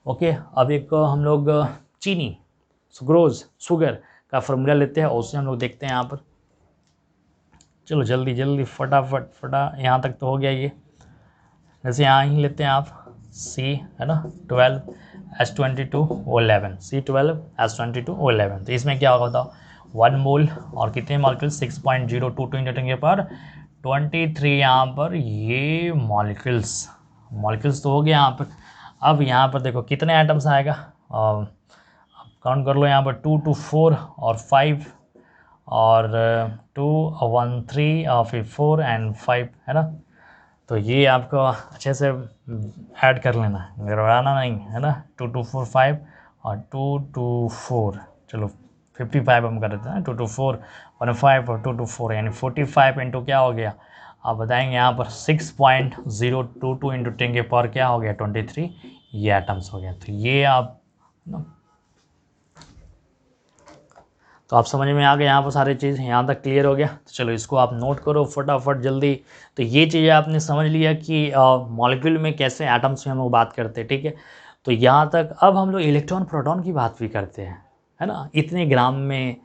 [SPEAKER 1] ओके, अब एक हम लोग चीनी, सुक्रोज, शुगर का फॉर्मूला लेते हैं और उससे हम लोग देखते हैं यहाँ पर। चलो जल्दी जल्दी फटाफट यहाँ तक तो हो गया ये। जैसे यहाँ ही लेते हैं आप C है ना 12 H22O11, C12 H22O11। तो इसमें क्या होगा बताओ, 1 मोल और कितने मॉलिक्यूल 6.022 × 10⁻23 यहाँ पर ये मॉलिक्यूल्स तो हो गया यहाँ पर। अब यहाँ पर देखो कितने एटम्स आएगा, काउंट कर लो यहाँ पर 2 2 4 और 5 और 2 1 3 और फिर 4 एंड 5 है ना। तो ये आपको अच्छे से ऐड कर लेना है, गड़बड़ाना नहीं है ना। 2 2 4 5 और 2 2 4, चलो 55 हम कर देते हैं, 2 2 4 1 5 और 2 2 4 यानी 45 इंटू क्या हो गया, आप बताएंगे यहाँ पर 6.022 इंटू 10 के पावर क्या हो गया 23, ये एटम्स हो गया। तो ये आप ना, तो आप समझ में आ गए यहाँ पर सारी चीज़, यहाँ तक क्लियर हो गया। तो चलो इसको आप नोट करो फटाफट जल्दी। तो ये चीज़ें आपने समझ लिया कि मॉलिक्यूल में कैसे एटम्स में हम लोग बात करते हैं, ठीक है। तो यहाँ तक अब हम लोग इलेक्ट्रॉन प्रोटॉन की बात भी करते हैं, है ना। इतने ग्राम में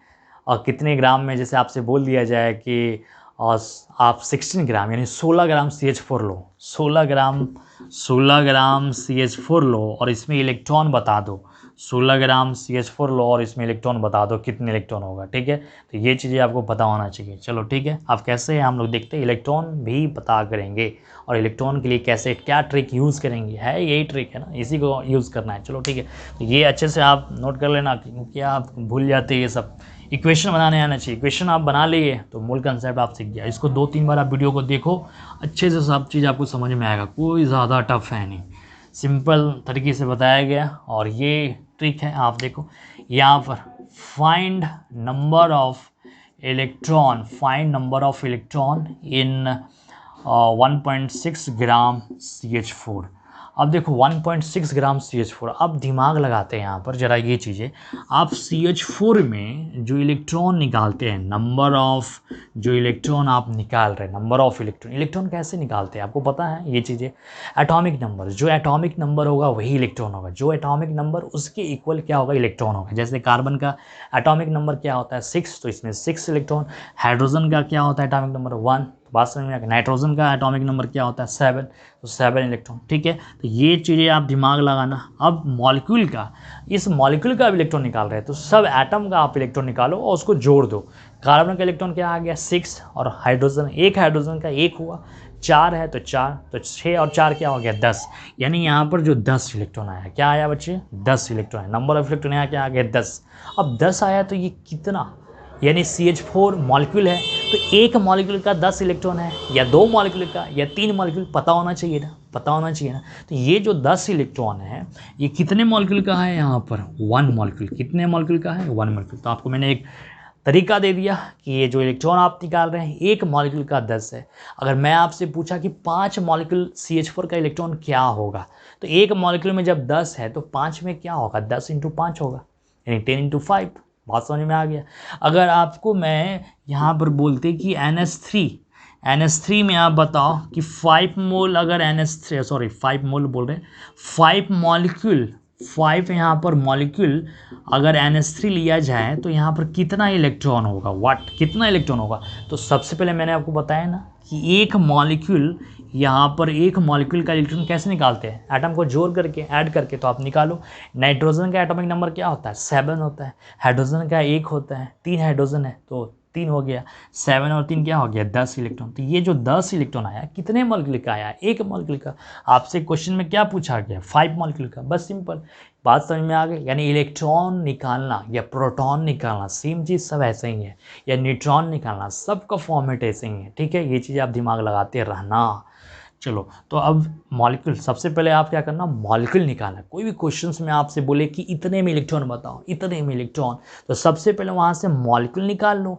[SPEAKER 1] और कितने ग्राम में, जैसे आपसे बोल दिया जाए कि आप 16 ग्राम यानी 16 ग्राम CH4 लो, 16 ग्राम CH4 लो और इसमें इलेक्ट्रॉन बता दो, 16 ग्राम CH4 लो और इसमें इलेक्ट्रॉन बता दो कितने इलेक्ट्रॉन होगा, ठीक है। तो ये चीज़ें आपको पता होना चाहिए। चलो ठीक है, अब कैसे हम लोग देखते हैं, इलेक्ट्रॉन भी पता करेंगे और इलेक्ट्रॉन के लिए कैसे क्या ट्रिक यूज़ करेंगे, है यही ट्रिक है ना, इसी को यूज़ करना है। चलो ठीक है, तो ये अच्छे से आप नोट कर लेना, क्योंकि आप भूल जाते हैं ये सब। इक्वेशन बनाने आना चाहिए, इक्वेशन आप बना लिए तो मूल कंसेप्ट आप सीख गया। इसको 2-3 बार आप वीडियो को देखो, अच्छे से सब चीज़ आपको समझ में आएगा, कोई ज़्यादा टफ है नहीं, सिंपल तरीके से बताया गया। और ये ट्रिक है, आप देखो यहाँ पर find number of electron in 1.6 gram CH4। अब देखो 1.6 ग्राम CH4, अब दिमाग लगाते हैं यहाँ पर ज़रा ये चीज़ें। आप CH4 में जो इलेक्ट्रॉन निकालते हैं, नंबर ऑफ जो इलेक्ट्रॉन आप निकाल रहे हैं, नंबर ऑफ इलेक्ट्रॉन कैसे निकालते हैं आपको पता है ये चीज़ें। एटॉमिक नंबर, जो एटॉमिक नंबर होगा वही इलेक्ट्रॉन होगा, जो एटॉमिक नंबर उसके इक्वल क्या होगा, इलेक्ट्रॉन होगा। जैसे कार्बन का एटॉमिक नंबर क्या होता है 6, तो इसमें 6 इलेक्ट्रॉन। हाइड्रोजन का क्या होता है एटॉमिक नंबर 1, बात समझ में आ गया। नाइट्रोजन का एटॉमिक नंबर क्या होता है 7, तो 7 इलेक्ट्रॉन, ठीक है। तो ये चीज़ें आप दिमाग लगाना। अब मॉलिक्यूल का, इस मॉलिक्यूल का इलेक्ट्रॉन निकाल रहे हैं, तो सब एटम का आप इलेक्ट्रॉन निकालो और उसको जोड़ दो। कार्बन का इलेक्ट्रॉन क्या आ गया 6 और हाइड्रोजन हाइड्रोजन का 1 हुआ, 4 है तो 4, तो 6 और 4 क्या हो गया 10। यानी यहाँ पर जो 10 इलेक्ट्रॉन आया, क्या आया बच्चे 10 इलेक्ट्रॉन है, नंबर ऑफ इलेक्ट्रॉन यहाँ क्या आ गया 10। अब 10 आया तो ये कितना, यानी CH4 मॉलिक्यूल है, तो एक मॉलिक्यूल का 10 इलेक्ट्रॉन है या 2 मॉलिक्यूल का या 3 मॉलिक्यूल, पता होना चाहिए ना, तो ये जो 10 इलेक्ट्रॉन है ये कितने मॉलिक्यूल का है, यहाँ पर 1 मॉलिक्यूल। कितने मॉलिक्यूल का है 1 मॉलिक्यूल। तो आपको मैंने एक तरीका दे दिया कि ये जो इलेक्ट्रॉन आप निकाल रहे हैं एक मॉलिक्यूल का 10 है। अगर मैं आपसे पूछा कि 5 मॉलिक्यूल CH4 का इलेक्ट्रॉन क्या होगा, तो एक मॉलिक्यूल में जब 10 है तो 5 में क्या होगा 10 × 5 होगा, यानी 10 × 5। बात समझ में आ गया। अगर आपको मैं यहाँ पर बोलते कि NH3 में आप बताओ कि 5 मोल, अगर 5 मोल बोल रहे हैं, 5 मॉलिक्यूल, 5 यहाँ पर मॉलिक्यूल अगर NH3 लिया जाए तो यहाँ पर कितना इलेक्ट्रॉन होगा, कितना इलेक्ट्रॉन होगा। तो सबसे पहले मैंने आपको बताया ना कि एक मॉलिक्यूल, यहाँ पर एक मॉलिक्यूल का इलेक्ट्रॉन कैसे निकालते हैं, एटम को जोड़ करके ऐड करके। तो आप निकालो, नाइट्रोजन का एटॉमिक नंबर क्या होता है 7 होता है, हाइड्रोजन का 1 होता है, 3 हाइड्रोजन है तो 3 हो गया, 7 और 3 क्या हो गया 10 इलेक्ट्रॉन। तो ये जो 10 इलेक्ट्रॉन आया कितने मॉलिक्यूल का आया, एक मॉलिक्यूल का। आपसे क्वेश्चन में क्या पूछा गया 5 मॉलिक्यूल का, बस सिंपल बात समझ में आ गई। यानी इलेक्ट्रॉन निकालना या प्रोटॉन निकालना सेम चीज़ सब ऐसे ही है, या न्यूट्रॉन निकालना सबका फॉर्मेट ऐसे ही है, ठीक है। ये चीज़ आप दिमाग लगाते रहना। चलो तो अब मॉलिक्यूल, सबसे पहले आप क्या करना, मॉलिक्यूल निकालना। कोई भी क्वेश्चंस में आपसे बोले कि इतने में इलेक्ट्रॉन बताओ, इतने में इलेक्ट्रॉन, तो सबसे पहले वहाँ से मॉलिक्यूल निकाल लो।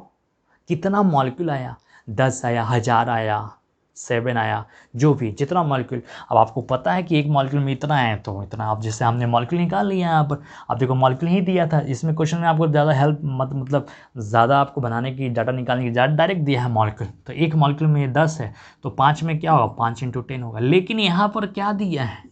[SPEAKER 1] कितना मॉलिक्यूल आया, 10 आया, 1000 आया, 7 आया, जो भी जितना मॉलिक्यूल। अब आपको पता है कि एक मॉलिक्यूल में इतना है तो इतना, अब जैसे हमने मॉलिक्यूल निकाल लिया यहाँ पर। अब देखो मॉलिक्यूल ही दिया था इसमें क्वेश्चन में, आपको ज़्यादा हेल्प मतलब ज़्यादा आपको बनाने की, डाटा निकालने की, ज़्यादा डायरेक्ट दिया है मॉलिक्यूल। तो एक मॉलिक्यूल में 10 है तो 5 में क्या होगा, 5 × 10 होगा। लेकिन यहाँ पर क्या दिया है,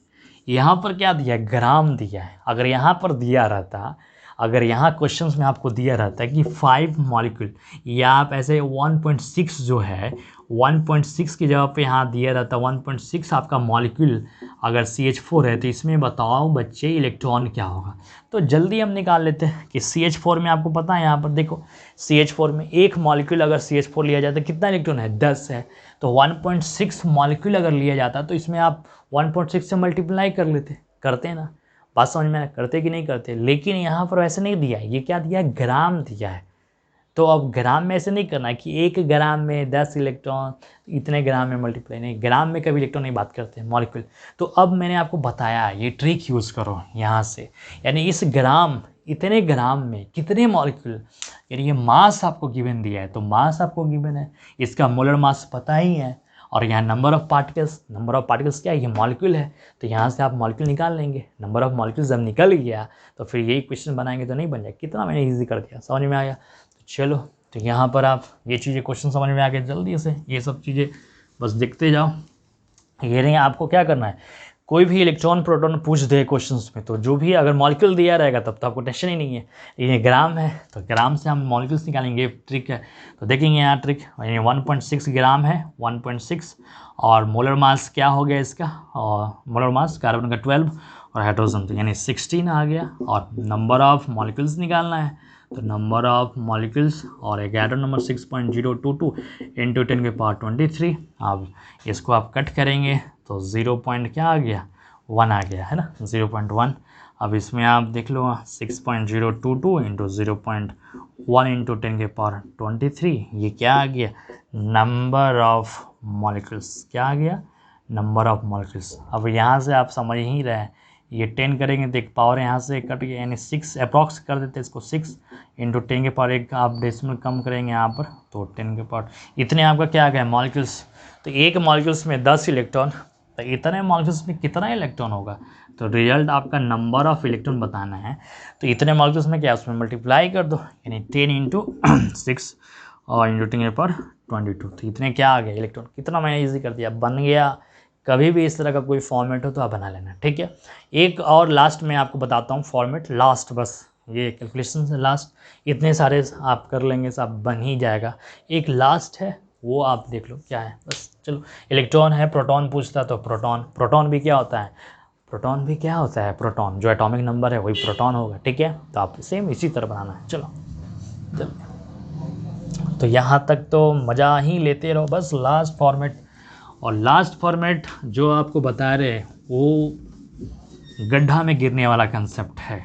[SPEAKER 1] यहाँ पर क्या दिया है, ग्राम दिया है। अगर यहाँ पर दिया रहता, अगर यहाँ क्वेश्चंस में आपको दिया रहता है कि 5 मॉलिक्यूल, या आप ऐसे 1.6 जो है 1.6 की जगह पे यहाँ दिया रहता 1.6 आपका मॉलिक्यूल अगर CH4 है, तो इसमें बताओ बच्चे इलेक्ट्रॉन क्या होगा। तो जल्दी हम निकाल लेते हैं कि CH4 में आपको पता है, यहाँ पर देखो CH4 में एक मॉलिक्यूल अगर CH4 लिया जाता है कितना इलेक्ट्रॉन है, 10 है। तो 1.6 मॉलिक्यूल अगर लिया जाता तो इसमें आप 1.6 से मल्टीप्लाई कर लेते, करते हैं ना, बात समझ में करते कि नहीं करते। लेकिन यहाँ पर वैसे नहीं दिया है, ये क्या दिया है, ग्राम दिया है। तो अब ग्राम में ऐसे नहीं करना है कि 1 ग्राम में 10 इलेक्ट्रॉन, इतने ग्राम में मल्टीप्लाई नहीं, ग्राम में कभी इलेक्ट्रॉन नहीं बात करते मॉलिक्यूल। तो अब मैंने आपको बताया ये ट्रिक यूज़ करो यहाँ से, यानी इस ग्राम, इतने ग्राम में कितने मॉलिक्यूल, यानी ये मास आपको गिवन दिया है तो मास आपको गिवन है, इसका मोलर मास पता ही है। और यहाँ नंबर ऑफ पार्टिकल्स क्या है, ये मॉलिक्यूल है। तो यहाँ से आप मॉलिक्यूल निकाल लेंगे, नंबर ऑफ मॉलिक्यूल जब निकल गया तो फिर यही क्वेश्चन बनाएंगे तो नहीं बन जाए। कितना मैंने ईजी कर दिया, समझ में आ गया। तो चलो, तो यहाँ पर आप ये चीज़ें क्वेश्चन समझ में आ गए, जल्दी से ये सब चीज़ें बस देखते जाओ। ये नहीं, आपको क्या करना है, कोई भी इलेक्ट्रॉन प्रोटॉन पूछ दे क्वेश्चंस में तो जो भी अगर मॉलिक्यूल दिया रहेगा तब तो आपको टेंशन ही नहीं है। ये ग्राम है तो ग्राम से हम मॉलिक्यूल्स निकालेंगे, ट्रिक है। तो देखेंगे यहाँ ट्रिक, 1.6 ग्राम है, 1.6। और मोलर मास क्या हो गया इसका, और मोलर मास कार्बन का 12 और हाइड्रोजन तो यानी 16 आ गया। और नंबर ऑफ मॉलिक्यूल्स निकालना है, तो नंबर ऑफ मॉलिक्यूल्स और एक एटम नंबर 6.022 × 10⁻23। अब इसको आप कट करेंगे तो 0 पॉइंट क्या आ गया, 1 आ गया है ना, 0.1। अब इसमें आप देख लो 6.022 × 0.1 × 10⁻23, ये क्या आ गया, नंबर ऑफ मॉलिक्यूल्स, क्या आ गया, नंबर ऑफ मॉलिक्यूल्स। अब यहाँ से आप समझ ही रहे हैं, ये 10 करेंगे तो एक पावर यहाँ से कट गया, यानी 6 अप्रॉक्स कर देते हैं इसको, 6 × 10⁻1 आप डेसिमल कम करेंगे यहाँ पर तो 10⁻, इतने आपका क्या आ गया मॉलिक्यूल्स। तो एक मॉलिक्यूल्स में 10 इलेक्ट्रॉन, तो इतने मॉलिक्यूल्स में कितना इलेक्ट्रॉन होगा, तो रिजल्ट आपका नंबर ऑफ इलेक्ट्रॉन बताना है। तो इतने मॉलिक्यूल्स में क्या, उसमें मल्टीप्लाई कर दो, यानी 10 × 6 और × 10⁻22, तो इतने क्या आ गया इलेक्ट्रॉन। कितना मैंने ईजी कर दिया, बन गया। कभी भी इस तरह का कोई फॉर्मेट हो तो आप बना लेना, ठीक है। एक और लास्ट में आपको बताता हूँ फॉर्मेट, लास्ट बस ये कैलकुलेशन से लास्ट, इतने सारे आप कर लेंगे सब बन ही जाएगा। एक लास्ट है वो आप देख लो क्या है, बस चलो। इलेक्ट्रॉन है, प्रोटॉन पूछता तो प्रोटॉन भी क्या होता है, प्रोटॉन जो एटॉमिक नंबर है वही प्रोटॉन होगा, ठीक है। तो आप सेम इसी तरह बनाना है। चलो तो यहाँ तक तो मज़ा ही लेते रहो, बस लास्ट फॉर्मेट। और लास्ट फॉर्मेट जो आपको बता रहे हैं वो गड्ढा में गिरने वाला कंसेप्ट है,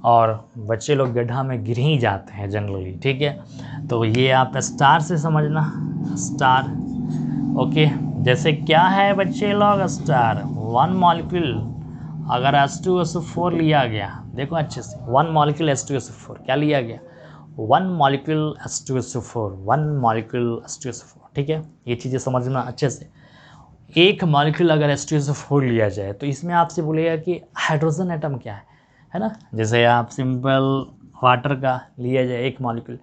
[SPEAKER 1] और बच्चे लोग गड्ढा में गिर ही जाते हैं जनरली, ठीक है। तो ये आप स्टार से समझना, स्टार, ओके। जैसे क्या है बच्चे लोग, स्टार 1 मॉलिक्यूल अगर H2SO4 लिया गया, देखो अच्छे से 1 मॉलिक्यूल H2SO4 क्या लिया गया, 1 मॉलिक्यूल H2SO4, 1 मॉलिक्यूल H2SO4, ठीक है। ये चीज़ें समझना अच्छे से। एक मॉलिक्यूल अगर H2SO4 लिया जाए तो इसमें आपसे बोलेगा कि हाइड्रोजन एटम क्या है ना। जैसे आप सिंपल वाटर का लिया जाए, एक मॉलिक्यूल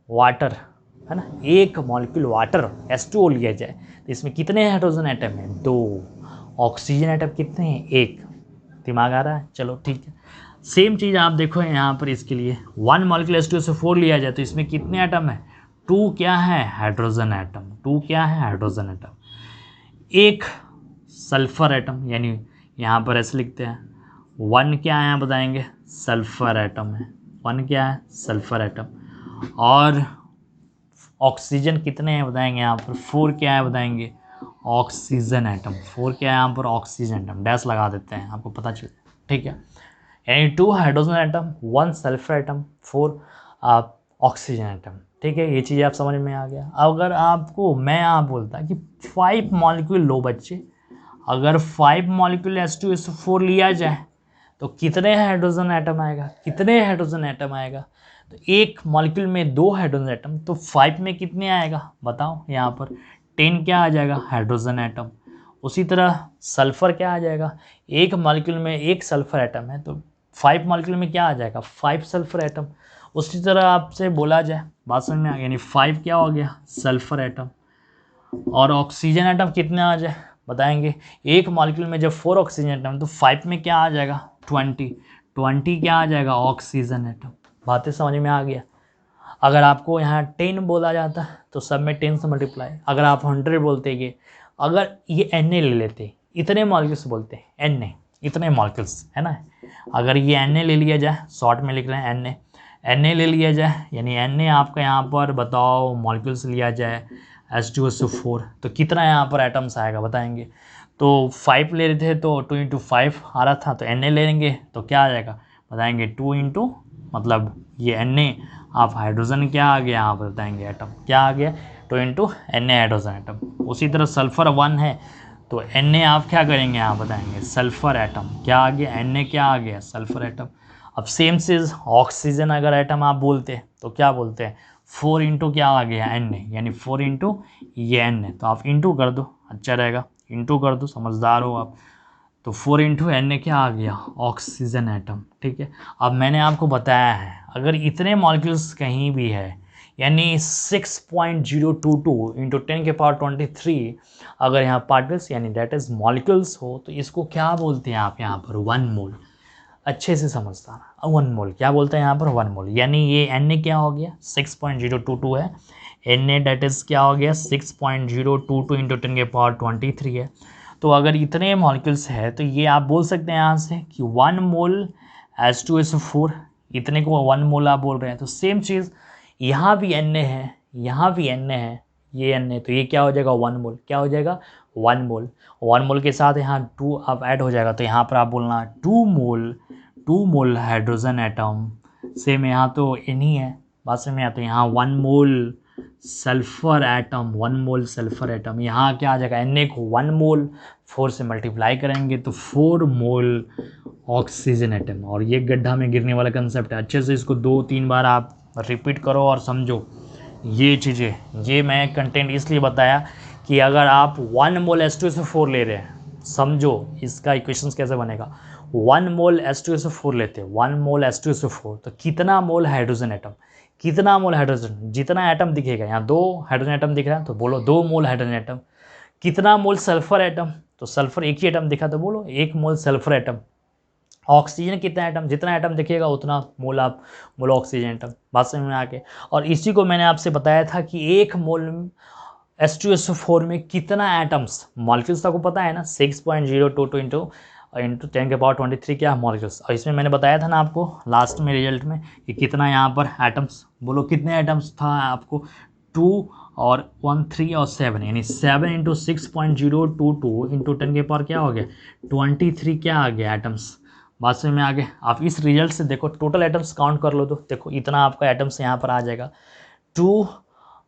[SPEAKER 1] वाटर है ना, एक मॉलिक्यूल वाटर H2O लिया जाए तो इसमें कितने हाइड्रोजन एटम हैं, 2। ऑक्सीजन एटम कितने हैं, 1। दिमाग आ रहा है, चलो ठीक है। सेम चीज़ आप देखो यहाँ पर, इसके लिए 1 मॉलिक्यूल H2SO4 लिया जाए तो इसमें कितने एटम है, 2 क्या है, हाइड्रोजन एटम, 2 क्या है, हाइड्रोजन एटम। एक सल्फर एटम, यानी यहाँ पर ऐसे लिखते हैं 1 क्या है बताएंगे, सल्फर एटम है, 1 क्या है, सल्फर एटम। और ऑक्सीजन कितने हैं बताएंगे यहाँ पर, 4 क्या है बताएंगे, ऑक्सीजन एटम। 4 क्या है यहाँ पर, ऑक्सीजन एटम, डैश लगा देते हैं आपको पता चले, ठीक है। यानी 2 hydrogen atom, 1 sulphur atom, 4 oxygen atom, ठीक है। ये चीज़ आप समझ में आ गया। अगर आपको मैं आप बोलता कि 5 मॉलिक्यूल लो बच्चे, अगर 5 मॉलिक्यूल H2SO4 लिया जाए तो कितने हाइड्रोजन एटम आएगा, कितने हाइड्रोजन एटम आएगा। तो एक मॉलिक्यूल में 2 हाइड्रोजन एटम, तो 5 में कितने आएगा बताओ, यहाँ पर 10 क्या आ जाएगा, हाइड्रोजन एटम। उसी तरह सल्फर क्या आ जाएगा, एक मॉलिक्यूल में 1 सल्फर एटम है, तो 5 मॉलिक्यूल में क्या आ जाएगा, 5 सल्फर एटम। उसी तरह आपसे बोला जाए, बात समझ में आ गया, यानी 5 क्या हो गया, सल्फर एटम। और ऑक्सीजन एटम कितने आ जाए बताएंगे, एक मॉलिक्यूल में जब 4 ऑक्सीजन एटम, तो 5 में क्या आ जाएगा, 20 क्या आ जाएगा, ऑक्सीजन एटम। बातें समझ में आ गया। अगर आपको यहाँ 10 बोला जाता तो सब में 10 से मल्टीप्लाई, अगर आप 100 बोलते ये, अगर ये Na ले लेते, इतने मॉलिक्यूल्स बोलते हैं Na, इतने मॉलिक्यूल्स है ना, अगर ये Na ले लिया जाए, शॉर्ट में लिख रहे हैं Na ले लिया जाए, यानी Na आपका यहाँ पर बताओ मॉलिक्यूल्स लिया जाए H2SO4, तो कितना यहाँ पर एटम्स आएगा बताएंगे। तो 5 ले रहे थे तो 2 × 5 आ रहा था, तो Na लेंगे तो क्या आ जाएगा बताएंगे, 2 × मतलब ये Na, आप हाइड्रोजन क्या आ गया यहाँ पर बताएंगे, एटम क्या आ गया, 2 × Na हाइड्रोजन एटम। उसी तरह सल्फर 1 है तो Na आप क्या करेंगे यहाँ बताएंगे, सल्फर एटम क्या आ गया, Na क्या आ गया, सल्फर एटम। अब सेम चीज़ ऑक्सीजन अगर एटम आप बोलते तो क्या बोलते हैं, 4 × क्या आ गया, Na, यानी 4 × ये Na, तो आप इंटू कर दो, अच्छा रहेगा, इंटू कर दो, समझदार हो आप। तो 4 × Na क्या आ गया, ऑक्सीजन एटम, ठीक है। अब मैंने आपको बताया है अगर इतने मॉलिक्यूल्स कहीं भी है, यानी 6.022 × 10⁻23 अगर यहाँ पार्टिकल्स यानी डेट इज मॉलिक्यूल्स हो, तो इसको क्या बोलते हैं आप यहाँ पर, 1 मोल। अच्छे से समझता ना, 1 मोल क्या बोलते हैं यहाँ पर, 1 मोल। यानी ये Na क्या हो गया, 6.022 है, Na डेट इज क्या हो गया, 6.022 × 10⁻23 है। तो अगर इतने मॉलिक्यूल्स है तो ये आप बोल सकते हैं यहाँ से कि 1 मोल H2SO4, इतने को 1 मोल आप बोल रहे हैं। तो सेम चीज़ यहाँ भी Na है, यहाँ भी Na है, ये Na, तो ये क्या हो जाएगा, 1 मोल, क्या हो जाएगा, 1 मोल। 1 मोल के साथ यहाँ 2 अब ऐड हो जाएगा, तो यहाँ पर आप बोलना 2 मोल हाइड्रोजन एटम। सेम यहाँ तो N ही है, बात समझ में आता है, यहाँ 1 मोल सल्फर एटम, 1 मोल सल्फर एटम। यहाँ क्या आ जाएगा, Na को 1 मोल 4 से मल्टीप्लाई करेंगे तो 4 मोल ऑक्सीजन एटम। और ये गड्ढा में गिरने वाला कंसेप्ट है, अच्छे से इसको 2-3 बार आप रिपीट करो और समझो ये चीज़ें। ये मैं कंटेंट इसलिए बताया कि अगर आप 1 मोल H2SO4 ले रहे हैं, समझो इसका इक्वेशंस कैसे बनेगा। 1 मोल H2SO4 लेते हैं, 1 मोल H2SO4, तो कितना मोल हाइड्रोजन एटम, कितना मोल हाइड्रोजन, जितना एटम दिखेगा, यहाँ 2 हाइड्रोजन एटम दिख रहा है तो बोलो 2 मोल हाइड्रोजन एटम। कितना मोल सल्फर एटम, तो सल्फर एक ही एटम दिखा तो बोलो 1 मोल सल्फर एटम। ऑक्सीजन कितना एटम, जितना एटम दिखेगा उतना मोल आप मोल ऑक्सीजन एटम। बात समझ में आके, और इसी को मैंने आपसे बताया था कि 1 मोल H2SO4 में कितना एटम्स, मॉलिक्यूल्स आपको पता है ना, 6.022 × 10⁻23 क्या मॉलिक्यूल्स। और इसमें मैंने बताया था ना आपको लास्ट में रिजल्ट में कि कितना यहाँ पर एटम्स, बोलो कितने एटम्स था आपको, 2 और 1 3 और 7, यानी 7 × 6.022 × 10 क्या हो गया, 23 क्या आ गया एटम्स। बात समझ में आ गया। आप इस रिजल्ट से देखो टोटल एटम्स काउंट कर लो, तो देखो इतना आपका एटम्स यहाँ पर आ जाएगा, 2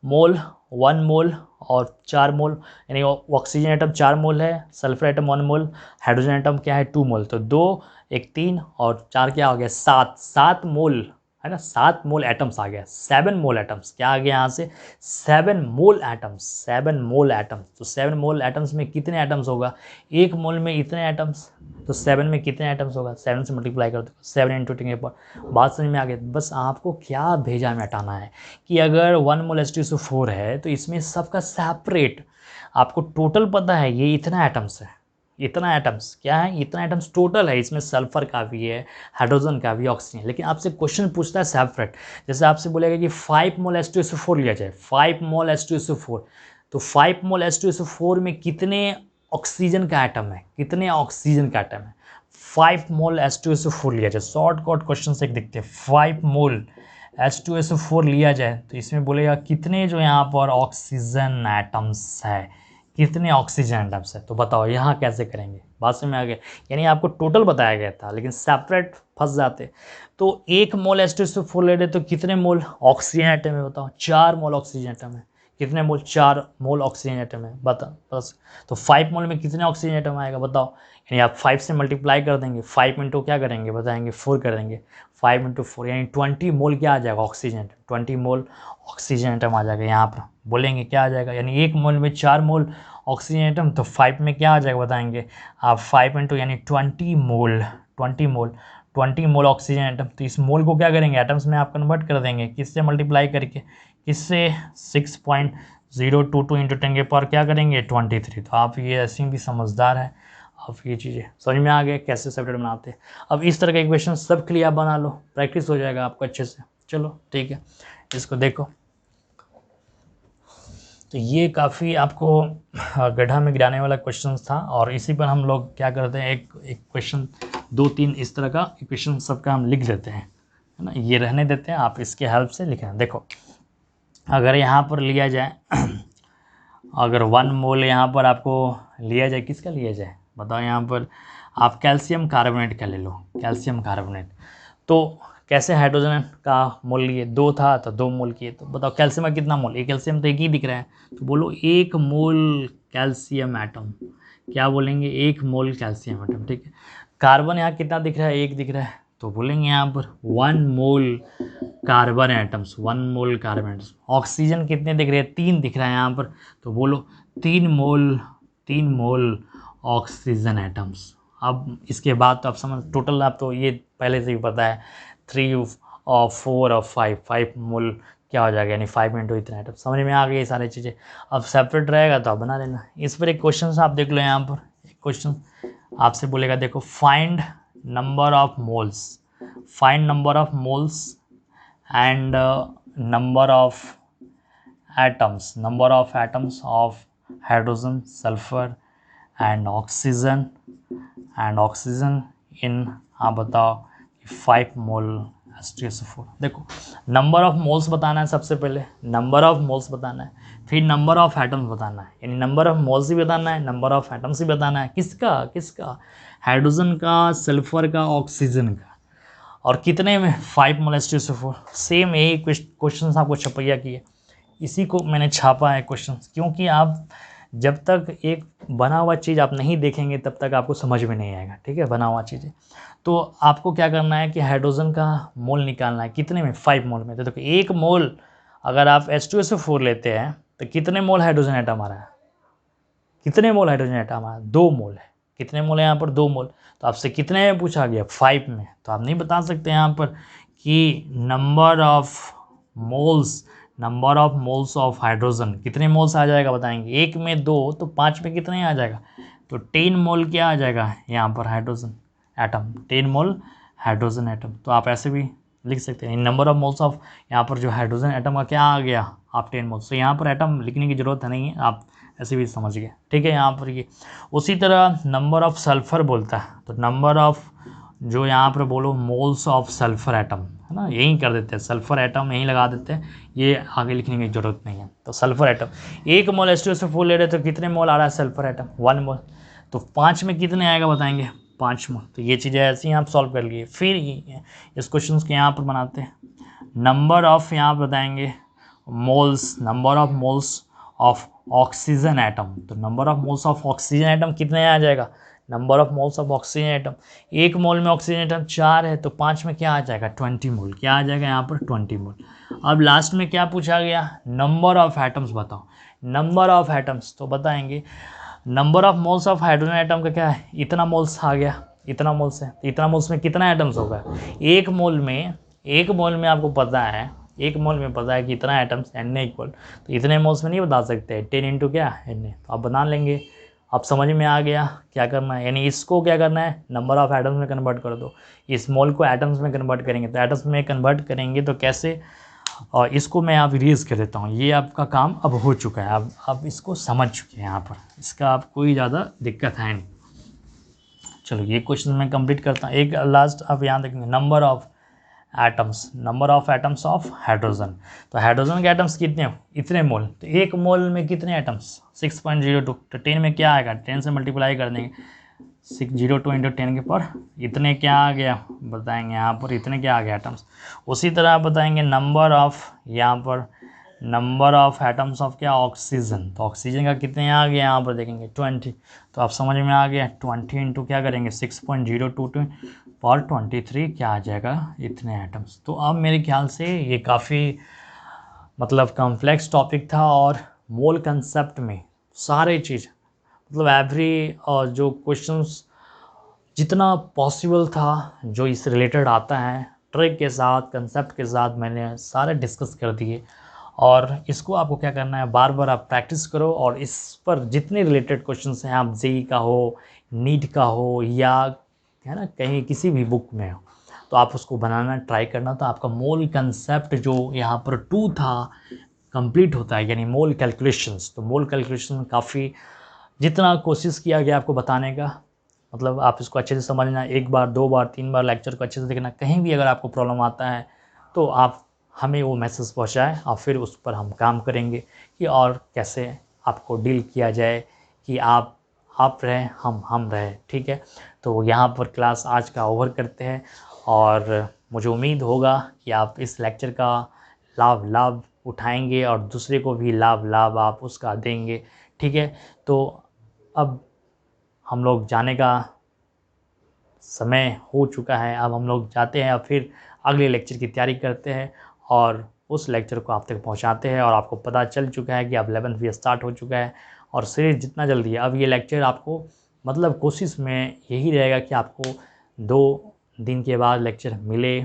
[SPEAKER 1] मोल, 1 मोल और 4 मोल, यानी ऑक्सीजन एटम 4 मोल है, सल्फर एटम 1 मोल, हाइड्रोजन एटम क्या है 2 मोल, तो 2 1 3 और 4 क्या हो गया 7 मोल, है ना, 7 मोल एटम्स आ गया, 7 मोल एटम्स क्या आ गया यहाँ से, 7 मोल एटम्स, 7 मोल एटम्स। तो 7 मोल एटम्स में कितने एटम्स होगा, 1 मोल में इतने एटम्स, तो 7 में कितने एटम्स होगा, 7 से मल्टीप्लाई कर दो, 7 × 10⁻। बात समझ में आ गई। बस आपको क्या भेजा में हटाना है कि अगर 1 मोल H2SO4 है तो इसमें सबका सेपरेट आपको टोटल पता है, ये इतना एटम्स है, इतना एटम्स क्या है, इतना एटम्स टोटल है, इसमें सल्फर का भी है, हाइड्रोजन का भी, ऑक्सीजन। लेकिन आपसे क्वेश्चन पूछता है सेपरेट, जैसे आपसे बोलेगा कि 5 मोल H2SO4 लिया जाए, 5 मोल H2SO4, तो 5 मोल H2SO4 में कितने ऑक्सीजन का एटम है, कितने ऑक्सीजन का एटम है, 5 मोल H2SO4 लिया जाए, शॉर्ट कट क्वेश्चन से एक देखते हैं, 5 मोल H2SO4 लिया जाए तो इसमें बोलेगा कितने जो यहाँ पर ऑक्सीजन एटम्स है, कितने ऑक्सीजन एटम्स है। तो बताओ यहाँ कैसे करेंगे, बात समझ में आ गया। यानी आपको टोटल बताया गया था लेकिन सेपरेट फंस जाते। तो 1 मोल H2SO4 ले रहे तो कितने मोल ऑक्सीजन एटम है बताओ, 4 मोल ऑक्सीजन एटम है। कितने मोल, 4 मोल ऑक्सीजन एटम है, बता बस। तो 5 मोल में कितने ऑक्सीजन एटम आएगा बताओ। यानी आप 5 से मल्टीप्लाई कर देंगे, 5 इंटू क्या करेंगे बताएंगे, 4 कर देंगे, 5 इंटू 4 यानी 20 मोल क्या आ जाएगा oxygen atom, 20 mole oxygen atom आ जाएगा। यहाँ पर बोलेंगे क्या आ जाएगा, यानी 1 मोल में 4 मोल ऑक्सीजन एटम, तो 5 में क्या आ जाएगा बताएंगे आप, 5 इंटू यानी 20 मोल, 20 मोल ऑक्सीजन एटम। तो इस मोल को क्या करेंगे एटम्स में आप कन्वर्ट कर देंगे, किससे मल्टीप्लाई करके, किससे 6.022 इंटू 10 के पावर क्या करेंगे 23। तो आप ये ऐसे भी समझदार है, अब ये चीज़ें समझ में आ गए कैसे सेपरेट बनाते हैं। अब इस तरह का इक्वेशन सब के लिए आप बना लो, प्रैक्टिस हो जाएगा आपको अच्छे से। चलो ठीक है, इसको देखो। तो ये काफ़ी आपको गड्ढा में गिराने वाला क्वेश्चन था, और इसी पर हम लोग क्या करते हैं, एक क्वेश्चन 2-3 इस तरह का इक्वेशन सबका हम लिख लेते हैं, है ना। ये रहने देते हैं, आप इसके हेल्प से लिखें। देखो अगर यहाँ पर लिया जाए अगर 1 मोल यहाँ पर आपको लिया जाए, किसका लिया जाए बताओ, यहाँ पर आप कैल्शियम कार्बोनेट का ले लो, कैल्शियम कार्बोनेट। तो कैसे हाइड्रोजन का मोल लिए, 2 था तो 2 मोल किए। तो बताओ कैल्शियम का कितना मोल, एक कैल्शियम तो एक ही दिख रहा है, तो बोलो 1 मोल कैल्शियम एटम, क्या बोलेंगे 1 मोल कैल्शियम एटम, ठीक है। कार्बन यहाँ कितना दिख रहा है, 1 दिख रहा है, तो बोलेंगे यहाँ पर 1 mole carbon atoms, 1 mole carbon atoms. Oxygen कितने दिख रहे हैं, 3 दिख रहा है यहाँ पर, तो बोलो 3 मोल ऑक्सीजन एटम्स। अब इसके बाद तो आप समझ, टोटल आप तो ये पहले से ही पता है, 3 और 4 और 5 मोल क्या हो जाएगा, यानी 5 इंटू इतना एटम। समझ में आ गई ये सारी चीज़ें। अब सेपरेट रहेगा तो आप बना लेना। इस पर एक क्वेश्चन आप देख लो, यहाँ पर एक क्वेश्चन आपसे बोलेगा, देखो find number of moles, find number of moles and number of atoms of hydrogen, sulfur and oxygen in आप बताओ 5 मोल H2SO4। देखो नंबर ऑफ मोल्स बताना है, सबसे पहले नंबर ऑफ मोल्स बताना है, फिर नंबर ऑफ एटम्स बताना है, यानी नंबर ऑफ मोल्स भी बताना है, नंबर ऑफ एटम्स भी बताना है। किसका हाइड्रोजन का, सल्फर का, ऑक्सीजन का, और कितने में 5 मोल H2SO4। सेम यही क्वेश्चन आपको छपैया किए, इसी को मैंने छापा है क्वेश्चन, क्योंकि आप जब तक एक बना हुआ चीज़ आप नहीं देखेंगे तब तक आपको समझ में नहीं आएगा, ठीक है। बना हुआ चीज़ें तो आपको क्या करना है कि हाइड्रोजन का मोल निकालना है, कितने में 5 मोल में। तो देखो 1 मोल अगर आप H2SO4 लेते हैं तो कितने मोल हाइड्रोजन एटम आ रहा है, कितने मोल हाइड्रोजन एटम आ रहा है, 2 मोल है। कितने मोल है यहाँ पर, 2 मोल। तो आपसे कितने में पूछा गया, 5 में। तो आप नहीं बता सकते यहाँ पर कि number of moles of hydrogen, कितने मोल्स आ जाएगा बताएंगे, 1 में 2 तो 5 में कितने आ जाएगा, तो 10 मोल क्या आ जाएगा यहाँ पर हाइड्रोजन एटम, 10 मोल हाइड्रोजन एटम। तो आप ऐसे भी लिख सकते हैं, नंबर ऑफ मोल्स ऑफ यहाँ पर जो हाइड्रोजन एटम का क्या आ गया, आप 10 मोल्स। तो यहाँ पर एटम लिखने की ज़रूरत नहीं है, आप ऐसे भी समझ गए, ठीक है। यहाँ पर ये उसी तरह नंबर ऑफ सल्फर बोलता है, तो नंबर ऑफ जो यहाँ पर बोलो मोल्स ऑफ सल्फर एटम, है ना, यहीं कर देते हैं, सल्फर एटम यहीं लगा देते हैं, ये आगे लिखने की ज़रूरत नहीं है। तो सल्फर एटम 1 मोल H2SO4 ले रहे तो कितने मोल आ रहा है सल्फर एटम, 1 मोल। तो 5 में कितने आएगा बताएंगे, 5 मोल। तो ये चीज़ें ऐसी आप सॉल्व कर लिए। फिर इस क्वेश्चन के यहाँ पर बनाते हैं, नंबर ऑफ यहाँ बताएंगे moles, number of moles of oxygen atom. तो number of moles of oxygen atom कितने आ जाएगा, number of moles of oxygen atom, 1 mole में ऑक्सीजन एटम 4 है, तो 5 में क्या आ जाएगा 20 मोल, क्या आ जाएगा यहाँ पर 20 मोल। अब लास्ट में क्या पूछा गया, नंबर ऑफ एटम्स बताओ, नंबर ऑफ एटम्स। तो बताएंगे number of moles of hydrogen atom का क्या है, इतना मोल्स आ गया, इतना मोल्स है, तो इतना मोल्स में कितना एटम्स होगा, 1 मोल में आपको पता है, 1 मोल में पता है कि इतना एटम्स Na इक्वल, तो इतने मोल्स में नहीं बता सकते, 10 इंटू क्या Na, तो आप बना लेंगे। अब समझ में आ गया क्या करना है, यानी इसको क्या करना है, नंबर ऑफ एटम्स में कन्वर्ट कर दो, इस मोल को एटम्स में कन्वर्ट करेंगे, तो एटम्स में कन्वर्ट करेंगे तो कैसे, और इसको मैं आप इरेज कर देता हूँ, ये आपका काम अब हो चुका है, अब इसको समझ चुके हैं यहाँ पर, इसका आप कोई ज़्यादा दिक्कत है नहीं। चलो ये क्वेश्चन मैं कंप्लीट करता हूँ। एक लास्ट अब यहाँ देखेंगे, number of atoms of hydrogen. तो हाइड्रोजन के एटम्स कितने, इतने मोल, तो एक मोल में कितने एटम्स 6.02, तो 10 में क्या आएगा, 10 से मल्टीप्लाई कर देंगे, 602 इंटू 10 के पर इतने क्या आ गया बताएंगे यहाँ पर, इतने क्या आ गया एटम्स। उसी तरह आप बताएंगे नंबर ऑफ, यहाँ पर नंबर ऑफ एटम्स ऑफ क्या, ऑक्सीजन, तो ऑक्सीजन का कितने आ गया यहाँ पर देखेंगे 20, तो आप समझ में आ गया 20 इंटू क्या करेंगे 6.022 पर 23 क्या आ जाएगा, इतने एटम्स। तो अब मेरे ख्याल से ये काफ़ी मतलब कॉम्प्लेक्स टॉपिक था, और मोल कंसेप्ट में सारे चीज़ मतलब एवरी जो क्वेश्चंस जितना पॉसिबल था जो इस रिलेटेड आता है, ट्रिक के साथ कंसेप्ट के साथ मैंने सारे डिस्कस कर दिए। और इसको आपको क्या करना है, बार बार आप प्रैक्टिस करो, और इस पर जितने रिलेटेड क्वेश्चंस हैं, आप जेई का हो, नीट का हो, या है ना कहीं किसी भी बुक में हो, तो आप उसको बनाना ट्राई करना। तो आपका मोल कंसेप्ट जो यहाँ पर 2 था कंप्लीट होता है, यानी मोल कैलकुलेशंस। तो मोल कैलकुलेशन काफ़ी जितना कोशिश किया गया आपको बताने का, मतलब आप इसको अच्छे से समझना, 1 बार 2 बार 3 बार लेक्चर को अच्छे से देखना। कहीं भी अगर आपको प्रॉब्लम आता है तो आप हमें वो मैसेज पहुंचाएं, और फिर उस पर हम काम करेंगे कि और कैसे आपको डील किया जाए कि आप रहें, हम रहें, ठीक है। तो यहाँ पर क्लास आज का ओवर करते हैं, और मुझे उम्मीद होगा कि आप इस लेक्चर का लाभ उठाएंगे, और दूसरे को भी लाभ आप उसका देंगे, ठीक है। तो अब हम लोग जाने का समय हो चुका है, अब हम लोग जाते हैं, अब फिर अगले लेक्चर की तैयारी करते हैं, और उस लेक्चर को आप तक पहुंचाते हैं। और आपको पता चल चुका है कि अब 11th भी स्टार्ट हो चुका है, और सीरीज जितना जल्दी है, अब ये लेक्चर आपको मतलब कोशिश में यही रहेगा कि आपको 2 दिन के बाद लेक्चर मिले,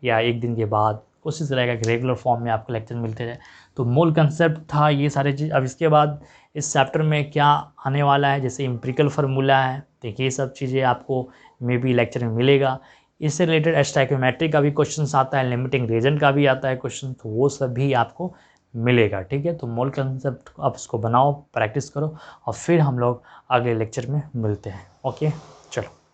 [SPEAKER 1] या 1 दिन के बाद, कोशिश रहेगा कि रेगुलर फॉर्म में आपको लेक्चर मिलते रहे। तो मूल कंसेप्ट था ये सारी चीज़। अब इसके बाद इस चैप्टर में क्या आने वाला है, जैसे एम्पिरिकल फार्मूला है, तो ये सब चीज़ें आपको मे बी लेक्चर में मिलेगा। इससे रिलेटेड स्टैइकोमेट्री का भी क्वेश्चन आता है, लिमिटिंग रीजन का भी आता है क्वेश्चन, तो वो सब भी आपको मिलेगा, ठीक है। तो मोल कंसेप्ट आप इसको बनाओ, प्रैक्टिस करो, और फिर हम लोग अगले लेक्चर में मिलते हैं। ओके, चलो।